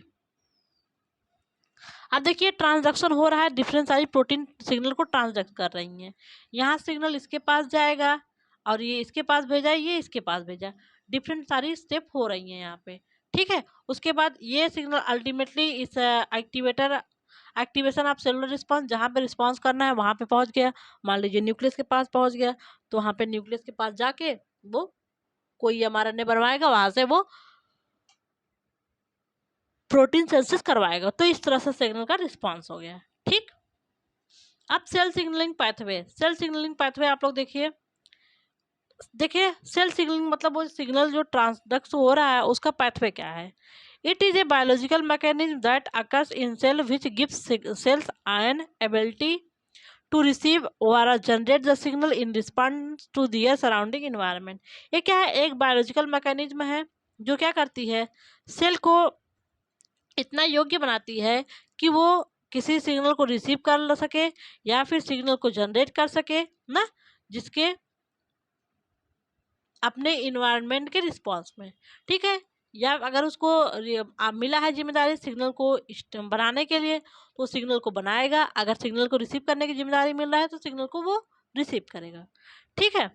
अब देखिए ट्रांजैक्शन हो रहा है, डिफरेंट सारी प्रोटीन सिग्नल को ट्रांजैक्ट कर रही हैं। यहाँ सिग्नल इसके पास जाएगा और ये इसके पास भेजा, ये इसके पास भेजा, डिफरेंट सारी स्टेप हो रही हैं यहाँ पे। ठीक है, उसके बाद ये सिग्नल अल्टीमेटली इस एक्टिवेशन ऑफ सेलुलर रिस्पॉन्स, जहाँ पे रिस्पॉन्स करना है वहाँ पे पहुँच गया। मान लीजिए न्यूक्लियस के पास पहुँच गया, तो वहाँ पे न्यूक्लियस के पास जाके वो कोई एमआरएनए बनवाएगा, वहाँ से वो प्रोटीन सिंथेसिस करवाएगा। तो इस तरह से सिग्नल का रिस्पॉन्स हो गया। ठीक, अब cell signalling pathway, cell signalling pathway आप लोग देखिए, देखिए सेल सिग्नलिंग मतलब वो सिग्नल जो ट्रांसडक्ट हो रहा है उसका पाथवे क्या है। It is a biological mechanism that occurs in cell which gives cells an ability to receive or generate the signal in response to their surrounding environment। ये क्या है, एक बायोलॉजिकल मैकेनिज्म है जो क्या करती है, सेल को इतना योग्य बनाती है कि वो किसी सिग्नल को रिसीव कर सके या फिर सिग्नल को जनरेट कर सके ना, जिसके अपने इन्वायरमेंट के रिस्पॉन्स में, ठीक है। या अगर उसको मिला है जिम्मेदारी सिग्नल को बनाने के लिए तो सिग्नल को बनाएगा, अगर सिग्नल को रिसीव करने की जिम्मेदारी मिल रहा है तो सिग्नल को वो रिसीव करेगा, ठीक है।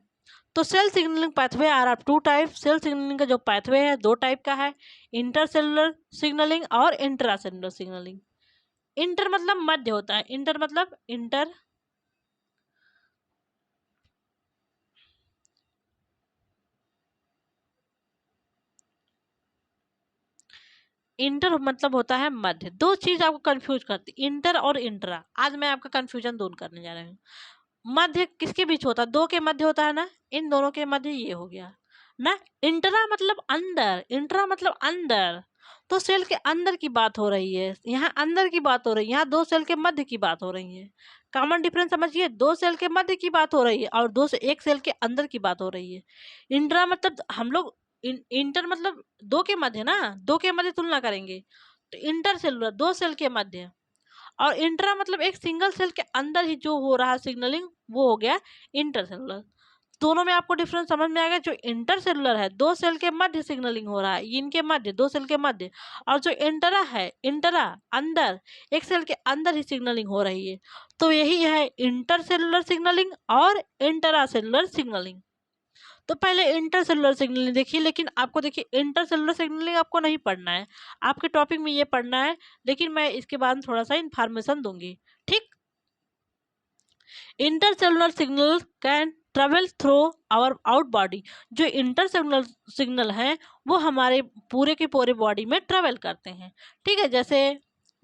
तो cell signalling pathway are of two type. Cell signalling का जो पाथवे है दो टाइप का है, इंटरसेलुलर सिग्नलिंग और इंट्रासेलुलर सिग्नलिंग। इंटर मतलब मध्य होता है, इंटर मतलब इंटर इंटर मतलब होता है मध्य। दो चीज आपको कंफ्यूज करती, इंटर और इंट्रा। आज मैं आपका कंफ्यूजन दूर करने जा रही हूँ। मध्य किसके बीच होता है, दो के मध्य होता है ना, इन दोनों के मध्य ये हो गया ना। इंट्रा मतलब अंदर, इंट्रा मतलब अंदर, तो सेल के अंदर की बात हो रही है, यहाँ अंदर की बात हो रही है, यहाँ दो सेल के मध्य की बात हो रही है। कॉमन डिफरेंस समझिए, दो सेल के मध्य की बात हो रही है और दो से एक सेल के अंदर की बात हो रही है। इंट्रा मतलब हम लोग इंटर मतलब दो के मध्य ना, दो के मध्य तुलना करेंगे तो इंटर सेलुलर दो सेल के मध्य, और इंट्रा मतलब एक सिंगल सेल के अंदर ही जो हो रहा है सिग्नलिंग वो हो गया इंटरसेलुलर। दोनों में आपको डिफरेंस समझ में आएगा। जो इंटरसेलुलर है दो सेल के मध्य सिग्नलिंग हो रहा है, इनके मध्य दो सेल के मध्य, और जो इंटरा है, इंटरा अंदर एक सेल के अंदर ही सिग्नलिंग हो रही है। तो यही है इंटरसेलुलर सिग्नलिंग और इंटरासेलुलर सिग्नलिंग। तो पहले इंटरसेलुलर सिग्नलिंग देखिए, लेकिन आपको देखिए इंटरसेलुलर सिग्नलिंग आपको नहीं पढ़ना है, आपके टॉपिक में ये पढ़ना है, लेकिन मैं इसके बाद थोड़ा सा इंफॉर्मेशन दूंगी, ठीक। Intercellular signal can travel through our out body. जो इंटरसेलुलर सिग्नल हैं वो हमारे पूरे के पूरे बॉडी में ट्रेवल करते हैं, ठीक है। जैसे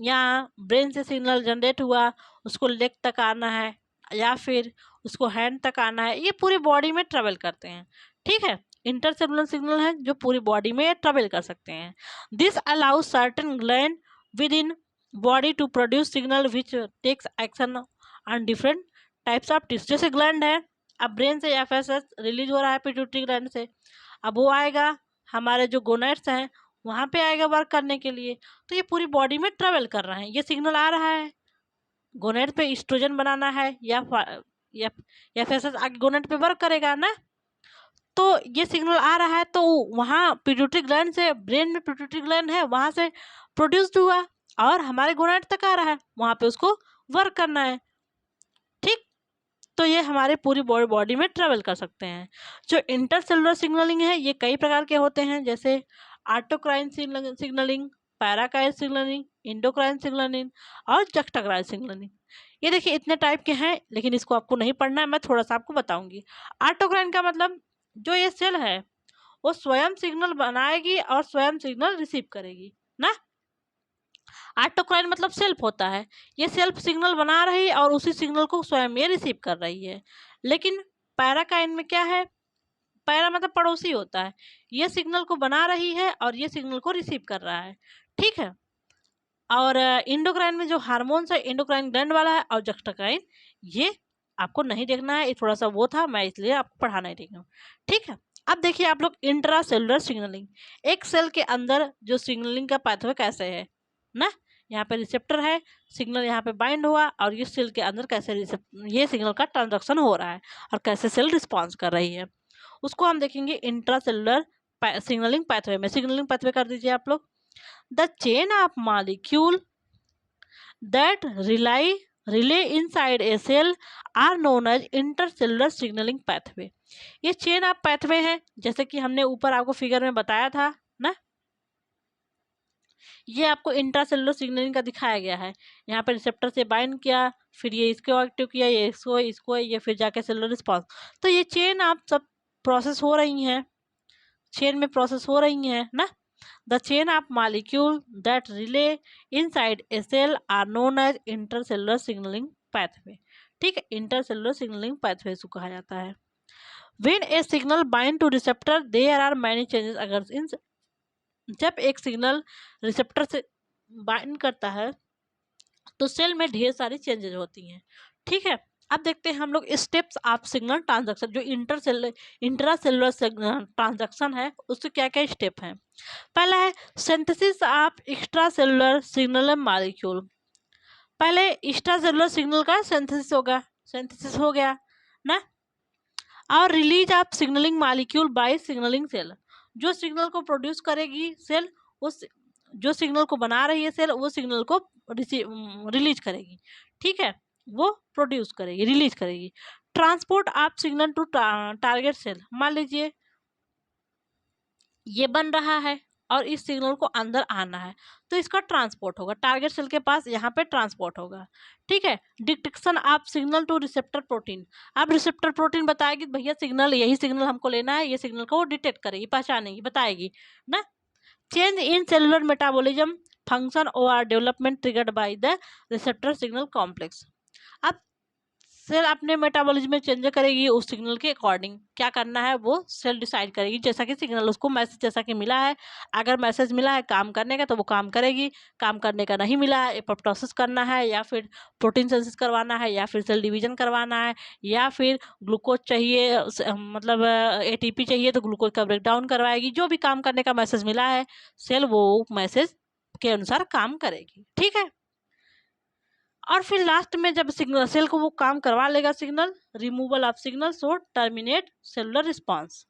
यहाँ ब्रेन से सिग्नल जनरेट हुआ, उसको लेग तक आना है या फिर उसको हैंड तक आना है, ये पूरी बॉडी में ट्रेवल करते हैं, ठीक है। इंटरसेलुलर सिग्नल है जो पूरी बॉडी में ट्रेवल कर सकते हैं। This allows certain gland within body to produce signal which takes action on different types of tissue. जैसे ग्लैंड है, अब ब्रेन से एफएसएस रिलीज हो रहा है पिट्यूटरी ग्लैंड से, अब वो आएगा हमारे जो गोनेट्स हैं वहाँ पे आएगा वर्क करने के लिए। तो ये पूरी बॉडी में ट्रेवल कर रहा है, ये सिग्नल आ रहा है गोनेट पे एस्ट्रोजन बनाना है या एफएसएस आगे गोनेट पे वर्क करेगा ना, तो ये सिग्नल आ रहा है तो वहाँ पिट्यूटरी ग्लैंड से, ब्रेन में पिट्यूटरी ग्लैंड है वहाँ से प्रोड्यूस्ड हुआ और हमारे गोनेट तक आ रहा है, वहाँ पे उसको वर्क करना है, ठीक। तो ये हमारे पूरी बॉडी में ट्रेवल कर सकते हैं। जो इंटरसेलुलर सिग्नलिंग है ये कई प्रकार के होते हैं, जैसे autocrine signalling, paracrine signalling, endocrine signalling और जक्टाक्राइन सिग्नलिंग। ये देखिए इतने टाइप के हैं, लेकिन इसको आपको नहीं पढ़ना है, मैं थोड़ा सा आपको बताऊंगी। ऑटोक्राइन का मतलब जो ये सेल है वो स्वयं सिग्नल बनाएगी और स्वयं सिग्नल रिसीव करेगी ना। ऑटोक्राइन मतलब सेल्फ होता है, ये सेल्फ सिग्नल बना रही है और उसी सिग्नल को स्वयं ये रिसीव कर रही है। लेकिन पैराकाइन में क्या है, पैरा मतलब पड़ोसी होता है, ये सिग्नल को बना रही है और ये सिग्नल को रिसीव कर रहा है, ठीक है। और इंडोक्राइन में जो हार्मोन्स है इंडोक्राइन ग्लैंड वाला है, और जक्टाक्राइन ये आपको नहीं देखना है, ये थोड़ा सा वो था, मैं इसलिए आपको पढ़ा नहीं रही हूँ, ठीक है। अब देखिए आप लोग इंट्रा सेलुलर सिग्नलिंग, एक सेल के अंदर जो सिग्नलिंग का पाथवे कैसे है ना, यहाँ पे रिसेप्टर है, सिग्नल यहाँ पे बाइंड हुआ और ये सेल के अंदर कैसे ये सिग्नल का ट्रांजक्शन हो रहा है और कैसे सेल रिस्पॉन्स कर रही है, उसको हम देखेंगे इंट्रा सेलुलर सिग्नलिंग पाथवे में। सिग्नलिंग पाथवे कर दीजिए आप लोग। The chain of molecule that relay inside a cell are known as intercellular signaling pathway। ये चेन ऑफ पाथवे है, जैसे कि हमने ऊपर आपको फिगर में बताया था ना, ये आपको इंट्रासेलुलर सिग्नलिंग का दिखाया गया है। यहाँ पे रिसेप्टर से बाइंड किया, फिर ये इसको एक्टिव किया, ये इसको ये फिर जाके सेलुलर रिस्पॉन्स। तो ये चेन आप सब प्रोसेस हो रही हैं, चेन में प्रोसेस हो रही हैं ना। The chain of molecule that relay inside a cell are known as intercellular signaling pathway। ठीक है, इंटरसेलुलर सिग्नलिंग पाथवे को कहा जाता है। When a signal bind to receptor there are many changes. अगर जब एक सिग्नल रिसेप्टर से बाइंड करता है तो सेल में ढेर सारी चेंजेस होती हैं। ठीक है, अब देखते हैं हम लोग स्टेप्स ऑफ सिग्नल ट्रांजैक्शन। जो इंट्रा सेलुलर ट्रांजैक्शन है उसके क्या क्या स्टेप हैं। पहला है synthesis of extra cellular signal molecule. पहले एक्स्ट्रा सेलुलर सिग्नल का सिंथेसिस हो गया ना। और release of signalling molecule by signalling cell. जो सिग्नल को प्रोड्यूस करेगी सेल, उस जो सिग्नल को बना रही है सेल, वो सिग्नल को रिलीज करेगी। ठीक है, वो प्रोड्यूस करेगी, रिलीज करेगी। Transport of signal to target cell. मान लीजिए ये बन रहा है और इस सिग्नल को अंदर आना है तो इसका ट्रांसपोर्ट होगा टारगेट सेल के पास, यहाँ पे ट्रांसपोर्ट होगा। ठीक है, detection of signal two receptor protein. अब रिसेप्टर प्रोटीन बताएगी भैया सिग्नल, यही सिग्नल हमको लेना है, ये सिग्नल को वो डिटेक्ट करेगी, पहचानेगी, बताएगी ना। Change in cellular metabolism function और development triggered by the receptor signal complex. अब सेल अपने मेटाबॉलिज्म में चेंज करेगी, उस सिग्नल के अकॉर्डिंग क्या करना है वो सेल डिसाइड करेगी। जैसा कि सिग्नल उसको मैसेज जैसा कि मिला है, अगर मैसेज मिला है काम करने का तो वो काम करेगी, काम करने का नहीं मिला है एपोप्टोसिस करना है या फिर प्रोटीन सिंथेसिस करवाना है या फिर सेल डिवीजन करवाना है या फिर ग्लूकोज चाहिए, मतलब एटीपी चाहिए तो ग्लूकोज का ब्रेकडाउन करवाएगी। जो भी काम करने का मैसेज मिला है सेल वो मैसेज के अनुसार काम करेगी। ठीक है, और फिर लास्ट में जब सिग्नल सेल को वो काम करवा लेगा, signal removal of signal so terminate cellular response.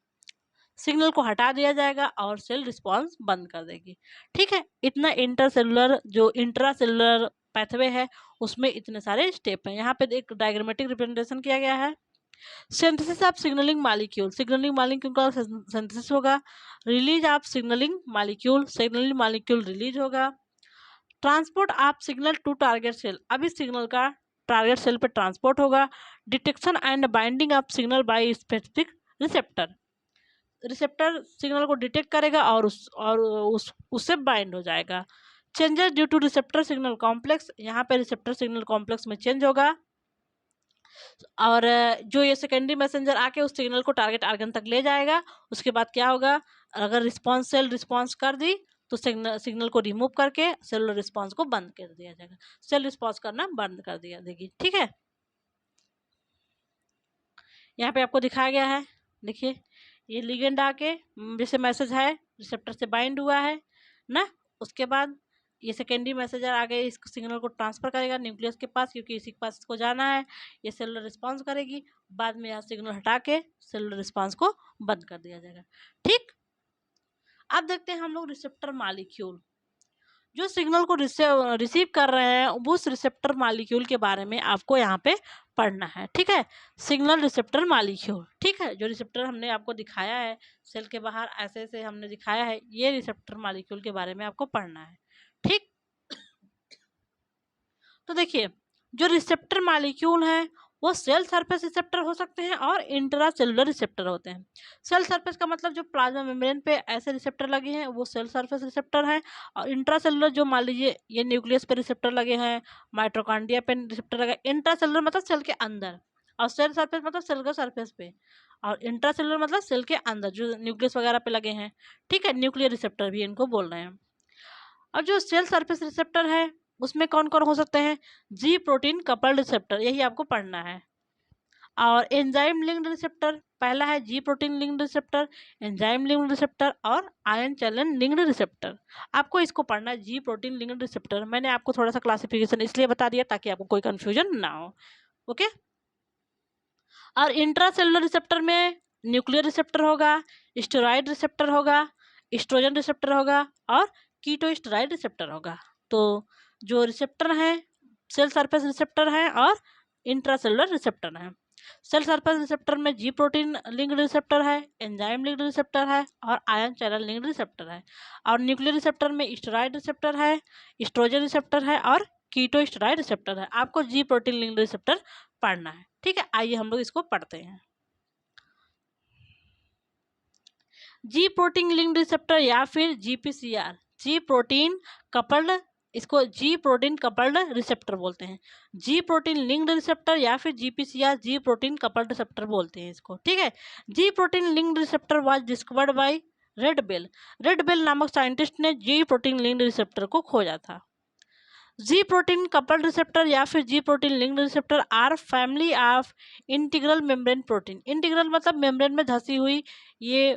Signal को हटा दिया जाएगा और सेल रिस्पांस बंद कर देगी। ठीक है, इतना इंटरसेलुलर जो इंट्रा सेलुलर पैथवे है उसमें इतने सारे स्टेप हैं। यहाँ पे एक डायग्रामेटिक रिप्रेजेंटेशन किया गया है। Synthesis of signalling molecule. Signalling molecule का सिंथेसिस होगा। Release of signalling molecule. Signalling molecule release होगा। Transport of signal to target cell. अब इस सिग्नल का टारगेट सेल पे ट्रांसपोर्ट होगा। Detection and binding of signal by specific receptor. Receptor signal को detect करेगा और उससे बाइंड हो जाएगा। Changes due to receptor signal complex. यहाँ पे रिसेप्टर सिग्नल कॉम्प्लेक्स में चेंज होगा और जो ये सेकेंडरी मैसेंजर आके उस सिग्नल को टारगेट आर्गन तक ले जाएगा। उसके बाद क्या होगा, अगर रिस्पॉन्स सेल रिस्पॉन्स कर दी तो सिग्नल को रिमूव करके सेलुलर रिस्पॉन्स को बंद कर दिया जाएगा। सेल रिस्पॉन्स करना बंद कर दिया देगी। ठीक है, यहाँ पे आपको दिखाया गया है, देखिए ये लिगेंड आके जैसे मैसेज है रिसेप्टर से बाइंड हुआ है ना, उसके बाद ये सेकेंडरी मैसेजर आगे इस सिग्नल को ट्रांसफर करेगा न्यूक्लियस के पास, क्योंकि इसी के पास इसको जाना है। ये सेलुलर रिस्पॉन्स करेगी, बाद में यहाँ सिग्नल हटा के सेलुलर रिस्पॉन्स को बंद कर दिया जाएगा। ठीक, अब देखते हैं हम लोग रिसेप्टर मॉलिक्यूल। जो सिग्नल को रिसीव कर रहे हैं उस रिसेप्टर मॉलिक्यूल के बारे में आपको यहाँ पे पढ़ना है। ठीक है, सिग्नल रिसेप्टर मॉलिक्यूल। ठीक है, जो रिसेप्टर हमने आपको दिखाया है सेल के बाहर ऐसे ऐसे हमने दिखाया है, ये रिसेप्टर मॉलिक्यूल के बारे में आपको पढ़ना है। ठीक, तो देखिए जो रिसेप्टर मॉलिक्यूल हैं वो सेल सरफेस रिसेप्टर हो सकते हैं और इंट्रा सेलुलर रिसेप्टर होते हैं। सेल सरफेस का मतलब जो प्लाज्मा मेम्ब्रेन पे ऐसे रिसेप्टर लगे हैं वो सेल सरफेस रिसेप्टर हैं, और इंट्रा सेलुलर जो मान लीजिए ये न्यूक्लियस पे रिसेप्टर लगे हैं, माइटोकॉन्ड्रिया पे रिसेप्टर लगे। इंट्रा सेलुलर मतलब सेल के अंदर, और सेल सरफेस मतलब सेल का सरफेस पे, और इंट्रा सेलुलर मतलब सेल के अंदर जो न्यूक्लियस वगैरह पे लगे हैं। ठीक है, न्यूक्लियर रिसेप्टर भी इनको बोल रहे हैं। अब जो सेल सरफेस रिसेप्टर है उसमें कौन कौन हो सकते हैं, जी प्रोटीन कपल्ड रिसेप्टर, यही आपको पढ़ना है। और एंजाइम लिंक्ड रिसेप्टर, पहला है G protein linked receptor, enzyme linked receptor और आयन चैनल लिंक्ड रिसेप्टर। आपको इसको पढ़ना है, जी प्रोटीन लिंक्ड रिसेप्टर। मैंने आपको थोड़ा सा क्लासिफिकेशन इसलिए बता दिया ताकि आपको कोई कंफ्यूजन ना हो। ओके, और इंट्रासेलुलर रिसेप्टर में न्यूक्लियर रिसेप्टर होगा, स्टेरॉइड रिसेप्टर होगा, एस्ट्रोजन रिसेप्टर होगा और कीटोस्टेरॉइड रिसेप्टर होगा। तो जो रिसेप्टर हैं सेल सरफेस रिसेप्टर हैं और इंट्रासेलुलर रिसेप्टर हैं। सेल सरफेस रिसेप्टर में जी प्रोटीन लिंक्ड रिसेप्टर है, एंजाइम लिंक्ड रिसेप्टर है और आयन चैनल लिंक्ड रिसेप्टर है। और न्यूक्लियर रिसेप्टर में स्टेरॉइड रिसेप्टर है, एस्ट्रोजन रिसेप्टर है और कीटोस्टेरॉइड रिसेप्टर है। आपको जी प्रोटीन लिंक्ड रिसेप्टर पढ़ना है। ठीक है, आइए हम लोग इसको पढ़ते हैं। जी प्रोटीन लिंक्ड रिसेप्टर या फिर जीपीसीआर, जी प्रोटीन कपल्ड इसको जी प्रोटीन कपल्ड रिसेप्टर बोलते हैं, जी प्रोटीन लिंक्ड रिसेप्टर या फिर GPCR, G protein coupled receptor बोलते हैं इसको, ठीक है। G protein linked receptor was discovered by Rodbell नामक साइंटिस्ट ने जी प्रोटीन लिंक्ड रिसेप्टर को खोजा था। जी प्रोटीन कपल्ड रिसेप्टर या फिर G protein linked receptor are family of integral membrane protein. Integral मतलब मेम्ब्रेन में धसी हुई ये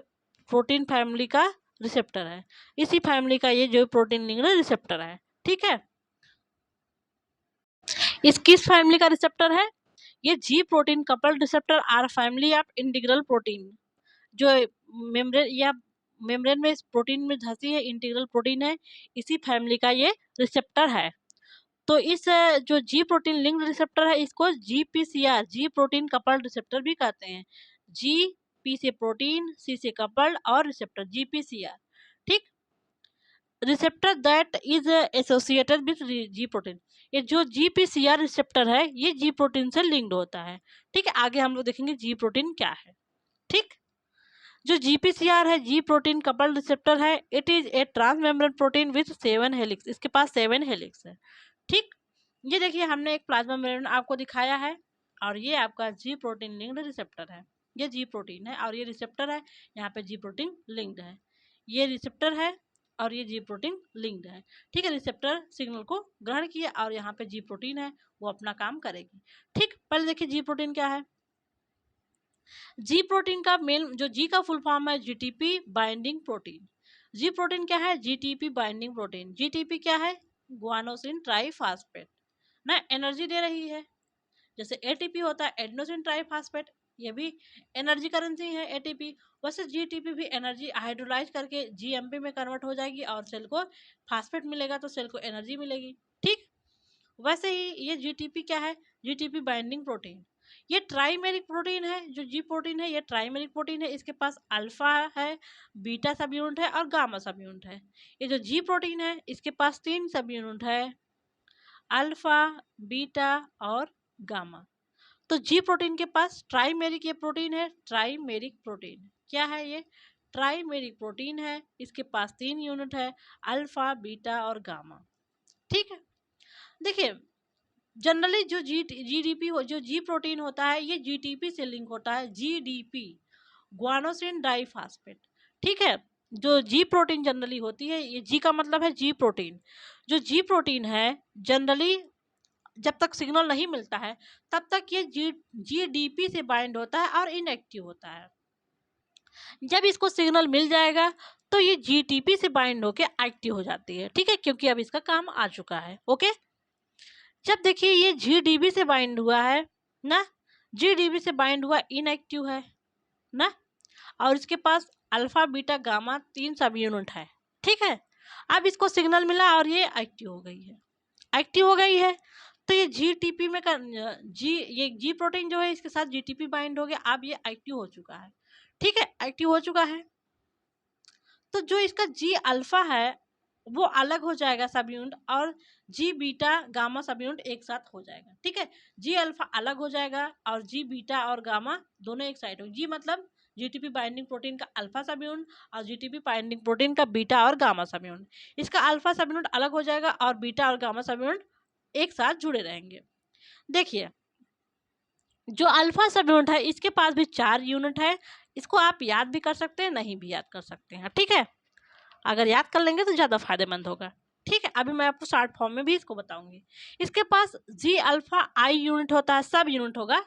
प्रोटीन फैमिली का रिसेप्टर है, इसी फैमिली का ये जो प्रोटीन लिंक्ड रिसेप्टर है, ठीक है। इस किस फैमिली का रिसेप्टर है? ये G protein coupled receptor are family of integral protein, जो मेम्ब्रेन या मेम्ब्रेन में इस प्रोटीन में धसी है, इंटीग्रल प्रोटीन है, इसी फैमिली का ये रिसेप्टर है। तो इस जो जी प्रोटीन लिंक्ड रिसेप्टर है इसको GPCR, G protein coupled receptor भी कहते हैं। जी पी से प्रोटीन, सी से कपल्ड और रिसेप्टर जीपीसीआर, ठीक। Receptor that is associated with ji protein, ये जो जीपीसीआर रिसेप्टर है ये जी प्रोटीन से लिंक्ड होता है, ठीक है। आगे हम लोग देखेंगे जी प्रोटीन क्या है, ठीक। जो जीपीसीआर है, जी प्रोटीन कपल्ड रिसेप्टर है, it is A transmembrane protein with 7 helix, इसके पास 7 हेलिक्स है, ठीक। ये देखिए हमने एक प्लाज्मा मेम्ब्रेन आपको दिखाया है और ये आपका जी प्रोटीन लिंक्ड रिसेप्टर है, ये जी प्रोटीन है और ये रिसेप्टर है, यहाँ पे जी प्रोटीन लिंक्ड है, ये रिसेप्टर है और ये जी प्रोटीन लिंक्ड है, ठीक है। रिसेप्टर सिग्नल को ग्रहण किया और यहाँ पे जी प्रोटीन है वो अपना काम करेगी, ठीक। पहले देखिए जी प्रोटीन क्या है। जी प्रोटीन का मेन जो जी का फुल फॉर्म है जीटीपी बाइंडिंग प्रोटीन। जी प्रोटीन क्या है? GTP binding protein. जीटीपी क्या है? गुआनोसिन ट्राइफॉस्फेट ना, एनर्जी दे रही है। जैसे एटीपी होता है एडेनोसिन ट्राइफॉस्फेट, ये भी एनर्जी करेंसी है एटीपी। वैसे जीटीपी भी एनर्जी हाइड्रोलाइज करके जीएमपी में कन्वर्ट हो जाएगी और सेल को फास्फेट मिलेगा तो सेल को एनर्जी मिलेगी, ठीक। वैसे ही ये जीटीपी क्या है? GTP binding protein. ये ट्राइमेरिक प्रोटीन है, जो जी प्रोटीन है ये ट्राइमेरिक प्रोटीन है, इसके पास अल्फा है, बीटा सब यूनिट है और गामा सब यूनिट है। ये जो जी प्रोटीन है इसके पास 3 सब यूनिट है, अल्फा, बीटा और गामा। तो जी प्रोटीन के पास ट्राइमेरिक ये प्रोटीन है, ट्राइमेरिक प्रोटीन क्या है? ये ट्राइमेरिक प्रोटीन है, इसके पास 3 यूनिट है, अल्फा, बीटा और गामा, ठीक है। देखिए जनरली जो जीडीपी हो, जो जी प्रोटीन होता है ये जीटीपी से लिंक होता है, जीडीपी गुआनोसिन डाइफॉस्फेट, ठीक है। जो जी प्रोटीन जनरली होती है, ये जी का मतलब है जी प्रोटीन। जो जी प्रोटीन है जनरली जब तक सिग्नल नहीं मिलता है तब तक ये जीडीपी से बाइंड होता है और इनएक्टिव होता है। जब इसको सिग्नल मिल जाएगा तो ये जीटीपी से बाइंड होके एक्टिव हो जाती है, ठीक है, क्योंकि अब इसका काम आ चुका है, ओके। जब देखिए ये जीडीबी से बाइंड हुआ है ना, जीडीबी से बाइंड हुआ इनएक्टिव है ना, और इसके पास अल्फा बीटा गामा 3 सब यूनिट है, ठीक है। अब इसको सिग्नल मिला और ये एक्टिव हो गई है, एक्टिव हो गई है। तो ये जीटीपी में ये जी प्रोटीन जो है इसके साथ जीटीपी बाइंड हो गया, अब ये एक्टिव हो चुका है, ठीक है, एक्टिव हो चुका है। तो जो इसका जी अल्फा है वो अलग हो जाएगा सब यूनिट, और जी बीटा गामा सब यूनिट एक साथ हो जाएगा, ठीक है। जी अल्फा अलग हो जाएगा और जी बीटा और गामा दोनों एक साइड हो। जी मतलब जीटीपी बाइंडिंग प्रोटीन का अल्फा सब यूनिट और जीटीपी बाइंडिंग प्रोटीन का बीटा और गामा सब यूनिट। इसका अल्फा सब यूनिट अलग हो जाएगा और बीटा और गामा सब यूनिट एक साथ जुड़े रहेंगे। देखिए जो अल्फा सब यूनिट है इसके पास भी 4 यूनिट है, इसको आप याद भी कर सकते हैं, नहीं भी याद कर सकते हैं, ठीक है। अगर याद कर लेंगे तो ज़्यादा फायदेमंद होगा, ठीक है। अभी मैं आपको शॉर्ट फॉर्म में भी इसको बताऊंगी। इसके पास जी अल्फा आई यूनिट होता है, सब यूनिट होगा,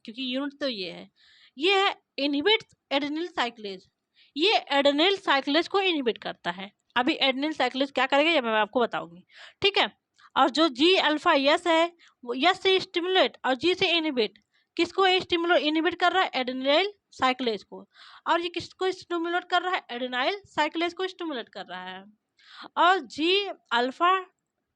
क्योंकि यूनिट तो ये है इनहिबिट एडेनिल साइक्लेज, ये एडेनिल साइक्लेज को इनहिबिट करता है। अभी एडेनिल साइक्लेज क्या करेगा ये मैं आपको बताऊंगी, ठीक है। और जो जी अल्फा यस है वो यस से स्टिमुलेट और जी से इनहिबिट, किसको इनहिबिट कर रहा है? एडेनिल साइक्लेज को। और ये किसको स्टिमुलेट कर रहा है? एडेनाइल साइक्लेज को स्टिमुलेट कर रहा है। और जी अल्फा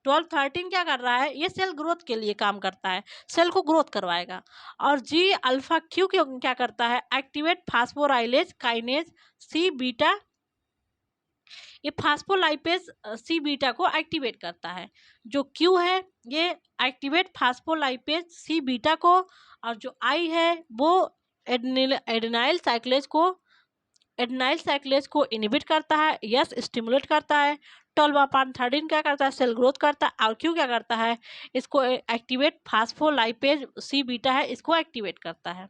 12-13 क्या कर रहा है? ये सेल ग्रोथ के लिए काम करता है, सेल को ग्रोथ करवाएगा। और जी अल्फा क्यू क्या करता है? एक्टिवेट फास्फोराइलेज काइनेज सी बीटा, ये फास्फोलाइपेज सी बीटा को एक्टिवेट करता है। जो क्यू है ये एक्टिवेट फास्फोलाइपेज सी बीटा को, और जो आई है वो एडेनाइल साइक्लेज को एडेनाइल साइक्लेज को इनहिबिट करता है, यस स्टिमुलेट करता है। 12/13 क्या करता है, सेल ग्रोथ करता है। और क्यों क्या करता है, इसको एक्टिवेट फास्फोलाइपेज सी बीटा है, इसको एक्टिवेट करता है।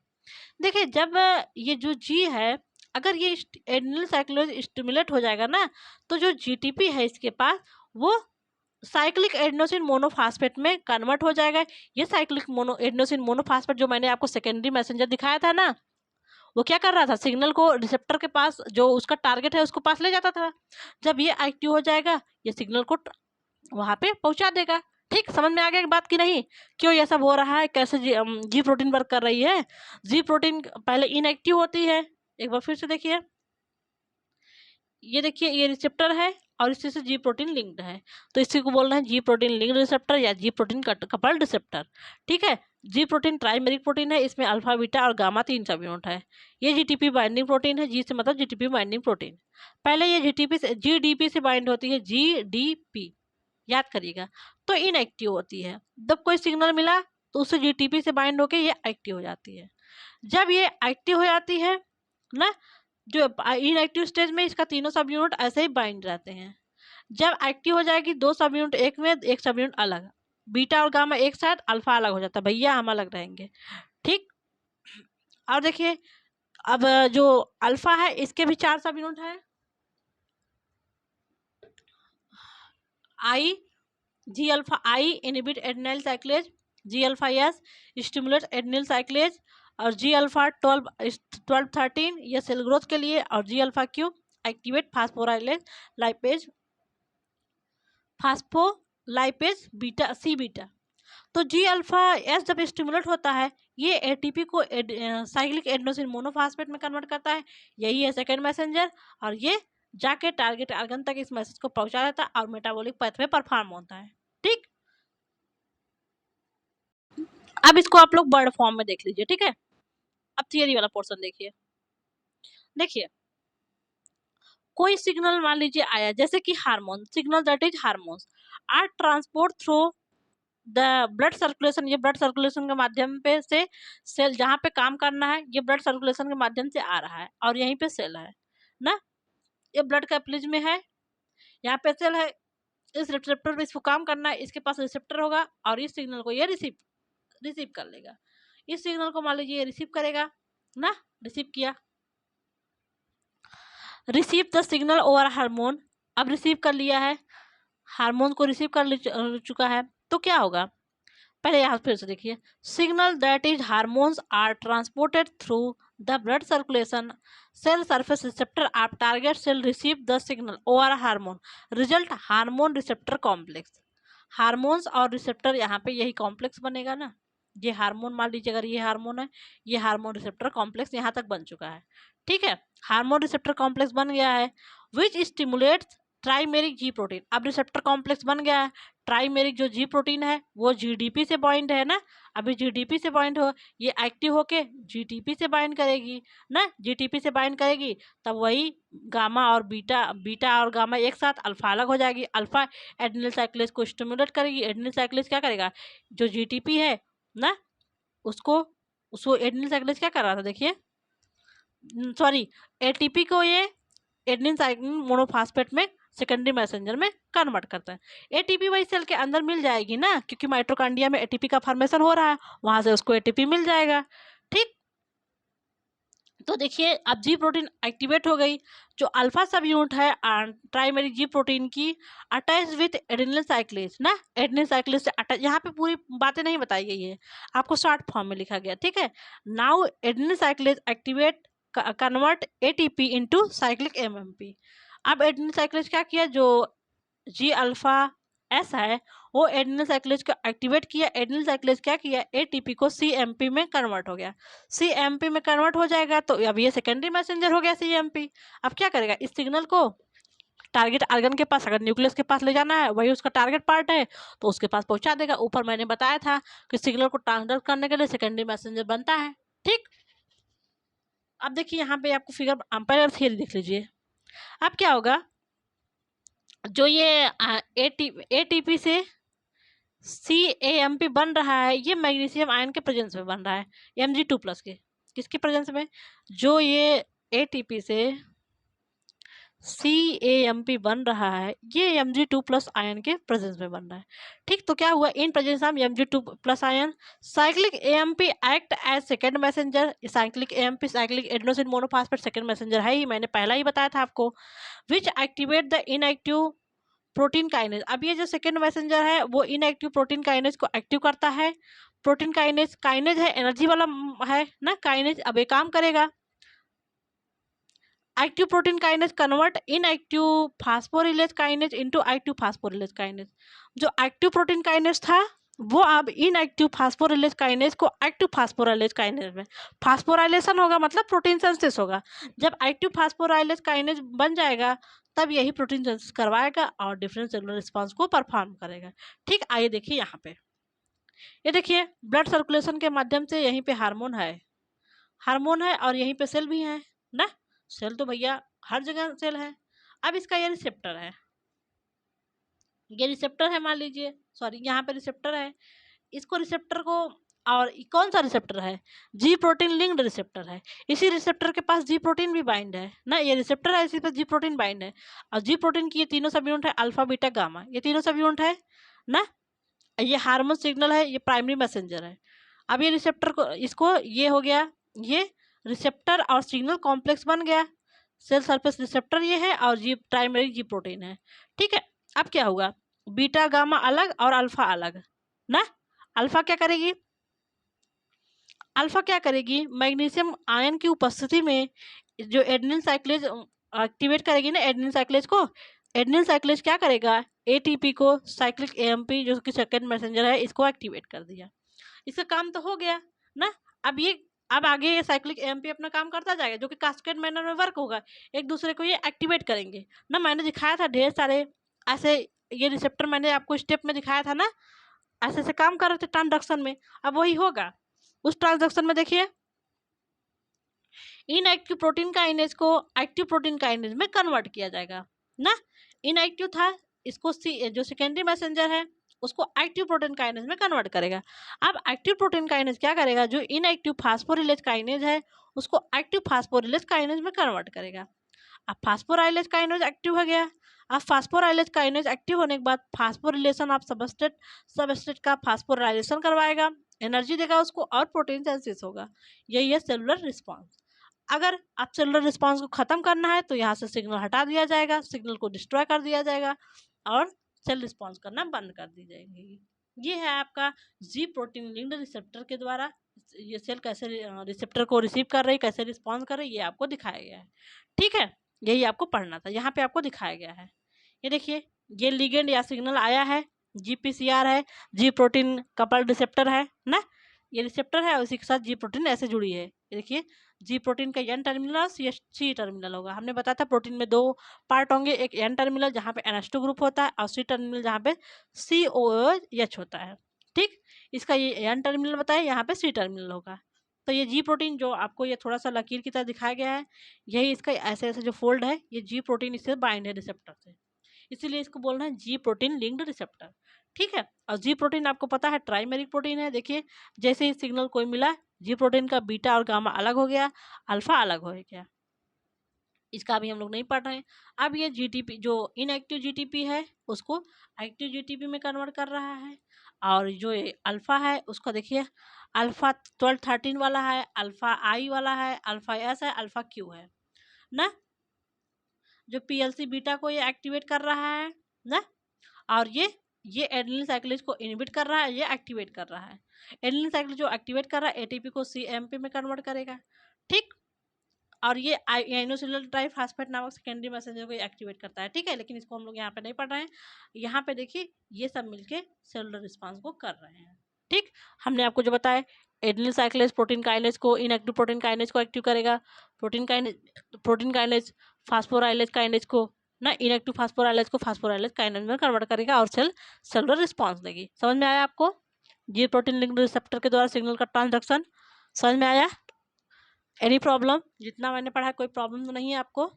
देखिए जब ये जो जी है, अगर ये एडेनिल साइक्लेज स्टिमुलेट हो जाएगा ना, तो जो जीटीपी है इसके पास वो साइक्लिक एडेनोसिन मोनोफास्फेट में कन्वर्ट हो जाएगा। ये साइक्लिक एडेनोसिन मोनोफास्फेट जो मैंने आपको सेकेंडरी मैसेंजर दिखाया था ना, वो क्या कर रहा था, सिग्नल को रिसेप्टर के पास जो उसका टारगेट है उसको पास ले जाता था। जब ये एक्टिव हो जाएगा, ये सिग्नल को वहां पे पहुंचा देगा। ठीक, समझ में आ गया बात की नहीं, क्यों ये सब हो रहा है, कैसे जी प्रोटीन वर्क कर रही है। जी प्रोटीन पहले इनएक्टिव होती है, एक बार फिर से देखिए, ये देखिए ये रिसेप्टर है और इसी से जी प्रोटीन लिंक्ड है, तो इसी को बोलना है जी प्रोटीन लिंक्ड रिसेप्टर या जी प्रोटीन कपल्ड रिसेप्टर। ठीक है, जी प्रोटीन ट्राइमेरिक प्रोटीन है, इसमें अल्फा बीटा और गामा 3 सब यूनिट है। ये जीटीपी बाइंडिंग प्रोटीन है, जी से मतलब जीटीपी बाइंडिंग प्रोटीन। पहले ये जीटीपी से जीडीपी से बाइंड होती है, जीडीपी याद करिएगा, तो इनएक्टिव होती है। जब कोई सिग्नल मिला तो उससे जीटीपी से बाइंड होकर ये एक्टिव हो जाती है। जब ये एक्टिव हो जाती है ना, जो इनएक्टिव स्टेज में इसका तीनों सब यूनिट ऐसे ही बाइंड रहते हैं। जब एक्टिव हो जाएगी, दो सब यूनिट एक में, एक सब यूनिट अलग, बीटा और गामा एक साथ, अल्फा अलग हो जाता है, भैया हम अलग रहेंगे। ठीक, और देखिए अब जो अल्फा है इसके भी 4 सब यूनिट है, आई जी अल्फा आई इनहिबिट एडेनिल साइक्लेज, जी अल्फा एस स्टिमुलेट एडेनिल साइक्लेज, और जी अल्फा 12/13 ये सेल ग्रोथ के लिए, और G alpha q activate phospholipase beta C beta. तो जी अल्फा एस जब स्टिमुलेट होता है, ये एटीपी को साइक्लिक एडेनोसिन मोनोफास्फेट में कन्वर्ट करता है, यही है सेकेंड मैसेंजर, और ये जाके टारगेट ऑर्गन तक इस मैसेज को पहुंचा देता है और मेटाबॉलिक पाथवे परफॉर्म होता है। ठीक, अब इसको आप लोग वर्ड फॉर्म में देख लीजिए। ठीक है, अब थियरी वाला पोर्शन देखिए। देखिए कोई सिग्नल मान लीजिए आया, जैसे कि hormone signal, that is hormones are transport through the blood circulation, ये ब्लड सर्कुलेशन के माध्यम पे से सेल जहाँ पे काम करना है, ये ब्लड सर्कुलेशन के माध्यम से आ रहा है, और यहीं पे सेल है ना, ये ब्लड कैपिलरीज में है, यहाँ पे सेल है, इस रिसेप्टर पे इसको काम करना है, इसके पास रिसेप्टर होगा और इस सिग्नल को ये रिसीव कर लेगा। इस सिग्नल को मान लीजिए ये रिसीव करेगा ना, रिसीव किया, receive the signal over hormone, अब रिसीव कर लिया है, हार्मोन को रिसीव कर चुका है, तो क्या होगा, पहले यहाँ फिर से देखिए, signal that is hormones are transported through the blood circulation, cell surface receptor आप target cell receive the signal over hormone, result hormone receptor complex. Hormones और रिसेप्टर यहाँ पे यही कॉम्प्लेक्स बनेगा ना, ये हार्मोन मान लीजिए, अगर ये हार्मोन है, ये हार्मोन रिसेप्टर कॉम्प्लेक्स यहाँ तक बन चुका है। ठीक है, हार्मोन रिसेप्टर कॉम्प्लेक्स बन गया है, विच स्टिमुलेट्स ट्राइमेरिक जी प्रोटीन, अब रिसेप्टर कॉम्प्लेक्स बन गया है, ट्राइमेरिक जो जी प्रोटीन है वो जीडीपी से बाइंड है ना, अभी जीडीपी से बाइंड हो, ये एक्टिव होके जीटीपी से बाइंड करेगी ना, जीटीपी से बाइंड करेगी, तब वही गामा और बीटा और गामा एक साथ, अल्फा अलग हो जाएगी, अल्फा एडेनिल साइक्लेज को स्टिमुलेट करेगी, एडेनिल साइक्लेज क्या करेगा, जो जीटीपी है ना, उसको उसको एडेनिल साइक्लेज क्या कर रहा था, देखिए सॉरी, एटीपी को ये एडेनिन साइक्लिन मोनोफास्फेट में सेकेंडरी मैसेंजर में कन्वर्ट करता है। एटीपी वही सेल के अंदर मिल जाएगी ना, क्योंकि माइटोकॉन्ड्रिया में एटीपी का फॉर्मेशन हो रहा है, वहां से उसको एटीपी मिल जाएगा। ठीक, तो देखिए अब जी प्रोटीन एक्टिवेट हो गई, जो अल्फा सब यूनिट है ट्राइमेरिक जी प्रोटीन की अटैच विथ एडेनिल साइक्लेज ना, एडेनिल साइक्लेज से अटैच, यहाँ पे पूरी बातें नहीं बताई गई है, आपको शॉर्ट फॉर्म में लिखा गया। ठीक है, now adenyl cyclase activate convert ATP into cyclic AMP. अब एडेनिल साइक्लेज क्या किया, जो जी अल्फा एस है वो एडेनिल साइक्लेज को एक्टिवेट किया, एडेनिल साइक्लेज क्या किया, एटीपी को सीएमपी में कन्वर्ट हो गया, सीएमपी में कन्वर्ट हो जाएगा तो अब ये सेकेंडरी मैसेंजर हो गया सीएमपी। अब क्या करेगा, इस सिग्नल को टारगेट ऑर्गन के पास, अगर न्यूक्लियस के पास ले जाना है, वही उसका टारगेट पार्ट है, तो उसके पास पहुंचा देगा। ऊपर मैंने बताया था कि सिग्नल को ट्रांसफर करने के लिए सेकेंडरी मैसेंजर बनता है। ठीक, अब देखिए यहाँ पे आपको फिगर अंपायर थियरी देख लीजिए। अब क्या होगा, जो ये एटीपी से CAMP बन रहा है, ये मैग्नीशियम आयन के प्रेजेंस में बन रहा है, Mg2+ के, किसके प्रेजेंस में, जो ये एटीपी से CAMP बन रहा है, ये Mg2+ आयन के प्रेजेंस में बन रहा है। ठीक, तो क्या हुआ, in presence of Mg2+ ion cyclic AMP act as second messenger. Cyclic AMP cyclic adenosine monophosphate second messenger है ही, मैंने पहला ही बताया था आपको। Which activate the inactive protein kinase. अब ये जो सेकेंड मैसेंजर है वो इनएक्टिव प्रोटीन काइनेज को एक्टिव करता है। प्रोटीन काइनेज, काइनेज है एनर्जी वाला है ना काइनेज, अब ये काम करेगा। Active protein kinase convert inactive phosphorylase kinase into active phosphorylase kinase. जो एक्टिव प्रोटीन काइनेज था वो अब इनएक्टिव फास्फोरिलेज काइनेज को एक्टिव फास्फोराइलेज काइनेज में, फास्फोराइलेशन होगा मतलब प्रोटीन सिंथेसिस होगा। जब एक्टिव फास्फोराइलेज काइनेज बन जाएगा तब यही प्रोटीन सिंथेसिस करवाएगा और डिफरेंट सेलुलर रिस्पांस को परफॉर्म करेगा। ठीक, आइए देखिए यहाँ पे, ये देखिए ब्लड सर्कुलेशन के माध्यम से यहीं पे हार्मोन है और यहीं पे सेल भी है ना। सेल तो भैया हर जगह सेल है। अब इसका ये रिसेप्टर है, मान लीजिए, सॉरी यहाँ पे रिसेप्टर है। इसको रिसेप्टर को, और कौन सा रिसेप्टर है, जी प्रोटीन लिंक्ड रिसेप्टर है। इसी रिसेप्टर के पास जी प्रोटीन भी बाइंड है ना, ये रिसेप्टर है इसी पर जी प्रोटीन बाइंड है। और जी प्रोटीन की ये तीनों सब यूनिट है, अल्फा बीटा गामा, ये तीनों सब यूनिट है ना। ये हार्मोन सिग्नल है, ये प्राइमरी मैसेंजर है। अब ये रिसेप्टर को, इसको ये हो गया, ये रिसेप्टर और सिग्नल कॉम्प्लेक्स बन गया। सेल सरफेस रिसेप्टर ये है और जी प्राइमरी जी प्रोटीन है। ठीक है, अब क्या होगा, बीटा गामा अलग और अल्फा अलग ना। अल्फा क्या करेगी, मैग्नीशियम आयन की उपस्थिति में जो एडेनिन साइक्लेज एक्टिवेट करेगी ना, एडेनिन साइक्लेज को, एडेनिन साइक्लेज क्या करेगा, ATP को साइक्लिक AMP जो कि सेकेंड मैसेंजर है इसको एक्टिवेट कर दिया। इसका काम तो हो गया ना। अब आगे ये साइक्लिक AMP अपना काम करता जाएगा जो कि कास्केड मैनर में वर्क होगा, एक दूसरे को ये एक्टिवेट करेंगे ना। मैंने दिखाया था ढेर सारे ऐसे, ये रिसेप्टर मैंने आपको स्टेप में दिखाया था ना, ऐसे ऐसे काम कर रहे थे ट्रांजैक्शन में। अब वही होगा उस ट्रांजैक्शन में, देखिए इनएक्टिव प्रोटीन काइनेज को एक्टिव प्रोटीन काइनेज में कन्वर्ट किया जाएगा ना। इनएक्टिव था, इसको जो सेकेंडरी मैसेंजर है उसको एक्टिव प्रोटीन काइनेज में कन्वर्ट करेगा। अब एक्टिव प्रोटीन काइनेज क्या करेगा, जो इनएक्टिव फास्फोरिलेज काइनेज है उसको एक्टिव फास्फोरिलेज काइनेज में कन्वर्ट करेगा। अब फास्फोराइलेज काइनेज एक्टिव हो गया। अब फास्फोराइलेज काइनेज एक्टिव होने के बाद फास्फोरिलेशन ऑफ सबस्ट्रेट का फास्फोराइलेशन करवाएगा, एनर्जी देगा उसको और प्रोटीन सिंथेसिस होगा। यही है सेलुलर रिस्पांस। अगर आप सेलुलर रिस्पांस को ख़त्म करना है तो यहाँ से सिग्नल हटा दिया जाएगा, सिग्नल को डिस्ट्रॉय कर दिया जाएगा और सेल रिस्पांस करना बंद कर दी जाएगी। ये है आपका जी प्रोटीन लिंक्ड रिसेप्टर के द्वारा ये सेल कैसे रिसेप्टर को रिसीव कर रही, कैसे रिस्पॉन्स कर रही, ये आपको दिखाया गया है। ठीक है, यही आपको पढ़ना था, यहाँ पे आपको दिखाया गया है। ये देखिए, ये लिगेंड या सिग्नल आया है, GPCR है, जी प्रोटीन कपल्ड रिसेप्टर है ना। ये रिसेप्टर है और उसी के साथ जी प्रोटीन ऐसे जुड़ी है। ये देखिए, जी प्रोटीन का N टर्मिनल और C टर्मिनल होगा। हमने बताया था प्रोटीन में दो पार्ट होंगे, एक N टर्मिनल जहाँ पे NH2 ग्रुप होता है और C टर्मिनल जहाँ पे COOH होता है। ठीक, इसका ये N टर्मिनल बताया, यहाँ पे C टर्मिनल होगा। तो ये जी प्रोटीन जो आपको ये थोड़ा सा लकीर की तरह दिखाया गया है, यही इसका ऐसे ऐसे जो फोल्ड है, ये जी प्रोटीन इससे बाइंड है रिसेप्टर से, इसीलिए इसको बोलना है जी प्रोटीन लिंक्ड रिसेप्टर। ठीक है, और जी प्रोटीन आपको पता है ट्राइमेरिक प्रोटीन है। देखिए, जैसे ही सिग्नल कोई मिला, जी प्रोटीन का बीटा और गामा अलग हो गया, अल्फा अलग हो गया। इसका अभी हम लोग नहीं पढ़ रहे हैं। अब ये GTP जो इनएक्टिव GTP है उसको एक्टिव GTP में कन्वर्ट कर रहा है, और जो अल्फा है उसको देखिए, अल्फा 12-13 वाला है, अल्फा आई वाला है, अल्फा एस है, अल्फा क्यू है ना। जो PLC बीटा को ये एक्टिवेट कर रहा है ना, और ये एडेनिल साइक्लेज को इनहिबिट कर रहा है, ये एक्टिवेट कर रहा है। एडेनिल साइक्लेज जो एक्टिवेट कर रहा है ATP को CMP में कन्वर्ट करेगा। ठीक, और ये आइनोसिलुलर ट्राइफॉस्फेट नामक सेकेंडरी मैसेंजर को एक्टिवेट करता है। ठीक है, लेकिन इसको हम लोग यहाँ पे नहीं पढ़ रहे हैं। यहाँ पे देखिए, ये सब मिलके सेलुलर रिस्पांस को कर रहे हैं। ठीक, हमने आपको जो बताया, एडेनिल साइक्लेज प्रोटीन काइनेज को, इनएक्टिव प्रोटीन काइनेज को एक्टिव करेगा, प्रोटीन काइनेज फास्फोराइलेज काइनेज को ना, इनएक्टिव फास्फोराइलेज को फास्फोराइलेज काइनेज में कन्वर्ट करेगा और सेलुलर रिस्पांस देगी। समझ में आया आपको? जी प्रोटीन लिंक्ड रिसेप्टर के द्वारा सिग्नल का ट्रांसडक्शन समझ में आया? Any problem? जितना मैंने पढ़ा कोई प्रॉब्लम तो नहीं है आपको?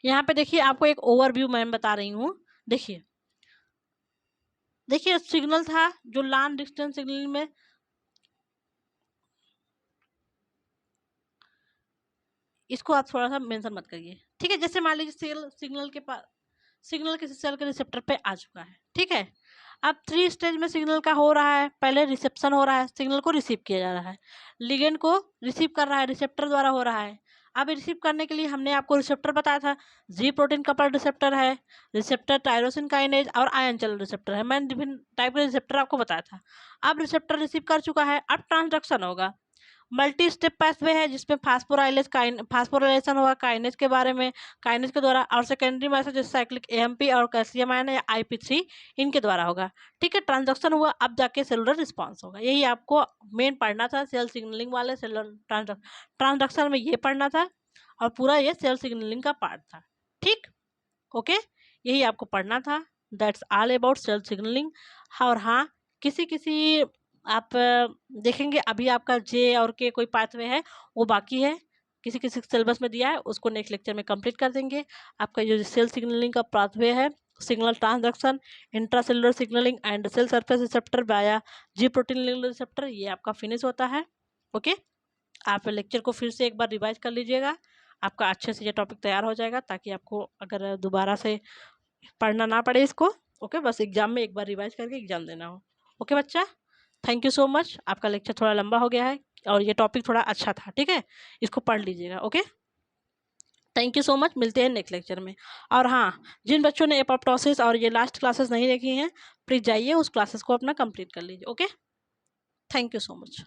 यहाँ पे देखिए, आपको एक ओवरव्यू मैं बता रही हूँ। देखिए सिग्नल था जो लॉन्ग डिस्टेंस सिग्नल में, इसको आप थोड़ा सा मेंशन मत करिए, ठीक है। जैसे मान लीजिए सेल सिग्नल के पास, सिग्नल किसी सेल के रिसेप्टर पे आ चुका है, ठीक है। अब 3 स्टेज में सिग्नल का हो रहा है। पहले रिसेप्शन हो रहा है, सिग्नल को रिसीव किया जा रहा है, लिगेंड को रिसीव कर रहा है, रिसेप्टर द्वारा हो रहा है। अब रिसीव करने के लिए हमने आपको रिसेप्टर बताया था, जी प्रोटीन कपल्ड रिसेप्टर है, रिसेप्टर टायरोसिन काइनेज और आयन चैनल रिसेप्टर है। मैंने विभिन्न टाइप के रिसेप्टर आपको बताया था। अब रिसेप्टर रिसीव कर चुका है, अब ट्रांसडक्शन होगा। मल्टी स्टेप पाथवे है जिसमें फास्फोराइलेशन होगा काइनेज के बारे में, काइनेज के द्वारा, और सेकेंडरी मैसेज साइक्लिक एएमपी और कैल्शियम आयन या IP3 इनके द्वारा होगा, ठीक है। ट्रांजैक्शन हुआ, अब जाके सेलुलर रिस्पांस होगा। यही आपको मेन पढ़ना था, सेल सिग्नलिंग वाले सेलुलर ट्रांजैक्शन में ये पढ़ना था, और पूरा ये सेल सिग्नलिंग का पार्ट था, ठीक, ओके। यही आपको पढ़ना था, that's all about cell signalling. और हाँ, किसी किसी आप देखेंगे अभी आपका जे और के कोई पाथवे है वो बाकी है, किसी किसी सिलेबस में दिया है, उसको नेक्स्ट लेक्चर में कंप्लीट कर देंगे। आपका जो सेल सिग्नलिंग का पाथवे है, signal transduction, intracellular signalling and cell surface receptor via G protein receptor, ये आपका फिनिश होता है, ओके। आप लेक्चर को फिर से एक बार रिवाइज कर लीजिएगा, आपका अच्छे से ये टॉपिक तैयार हो जाएगा, ताकि आपको अगर दोबारा से पढ़ना ना पड़े इसको, ओके। बस एग्जाम में एक बार रिवाइज करके एग्जाम देना हो, ओके बच्चा। Thank you so much. आपका लेक्चर थोड़ा लंबा हो गया है और ये टॉपिक थोड़ा अच्छा था, ठीक है, इसको पढ़ लीजिएगा, okay. Thank you so much, मिलते हैं नेक्स्ट लेक्चर में। और हाँ, जिन बच्चों ने एपोप्टोसिस और ये लास्ट क्लासेस नहीं देखी हैं, प्लीज़ जाइए उस क्लासेस को अपना कंप्लीट कर लीजिए, okay. Thank you so much.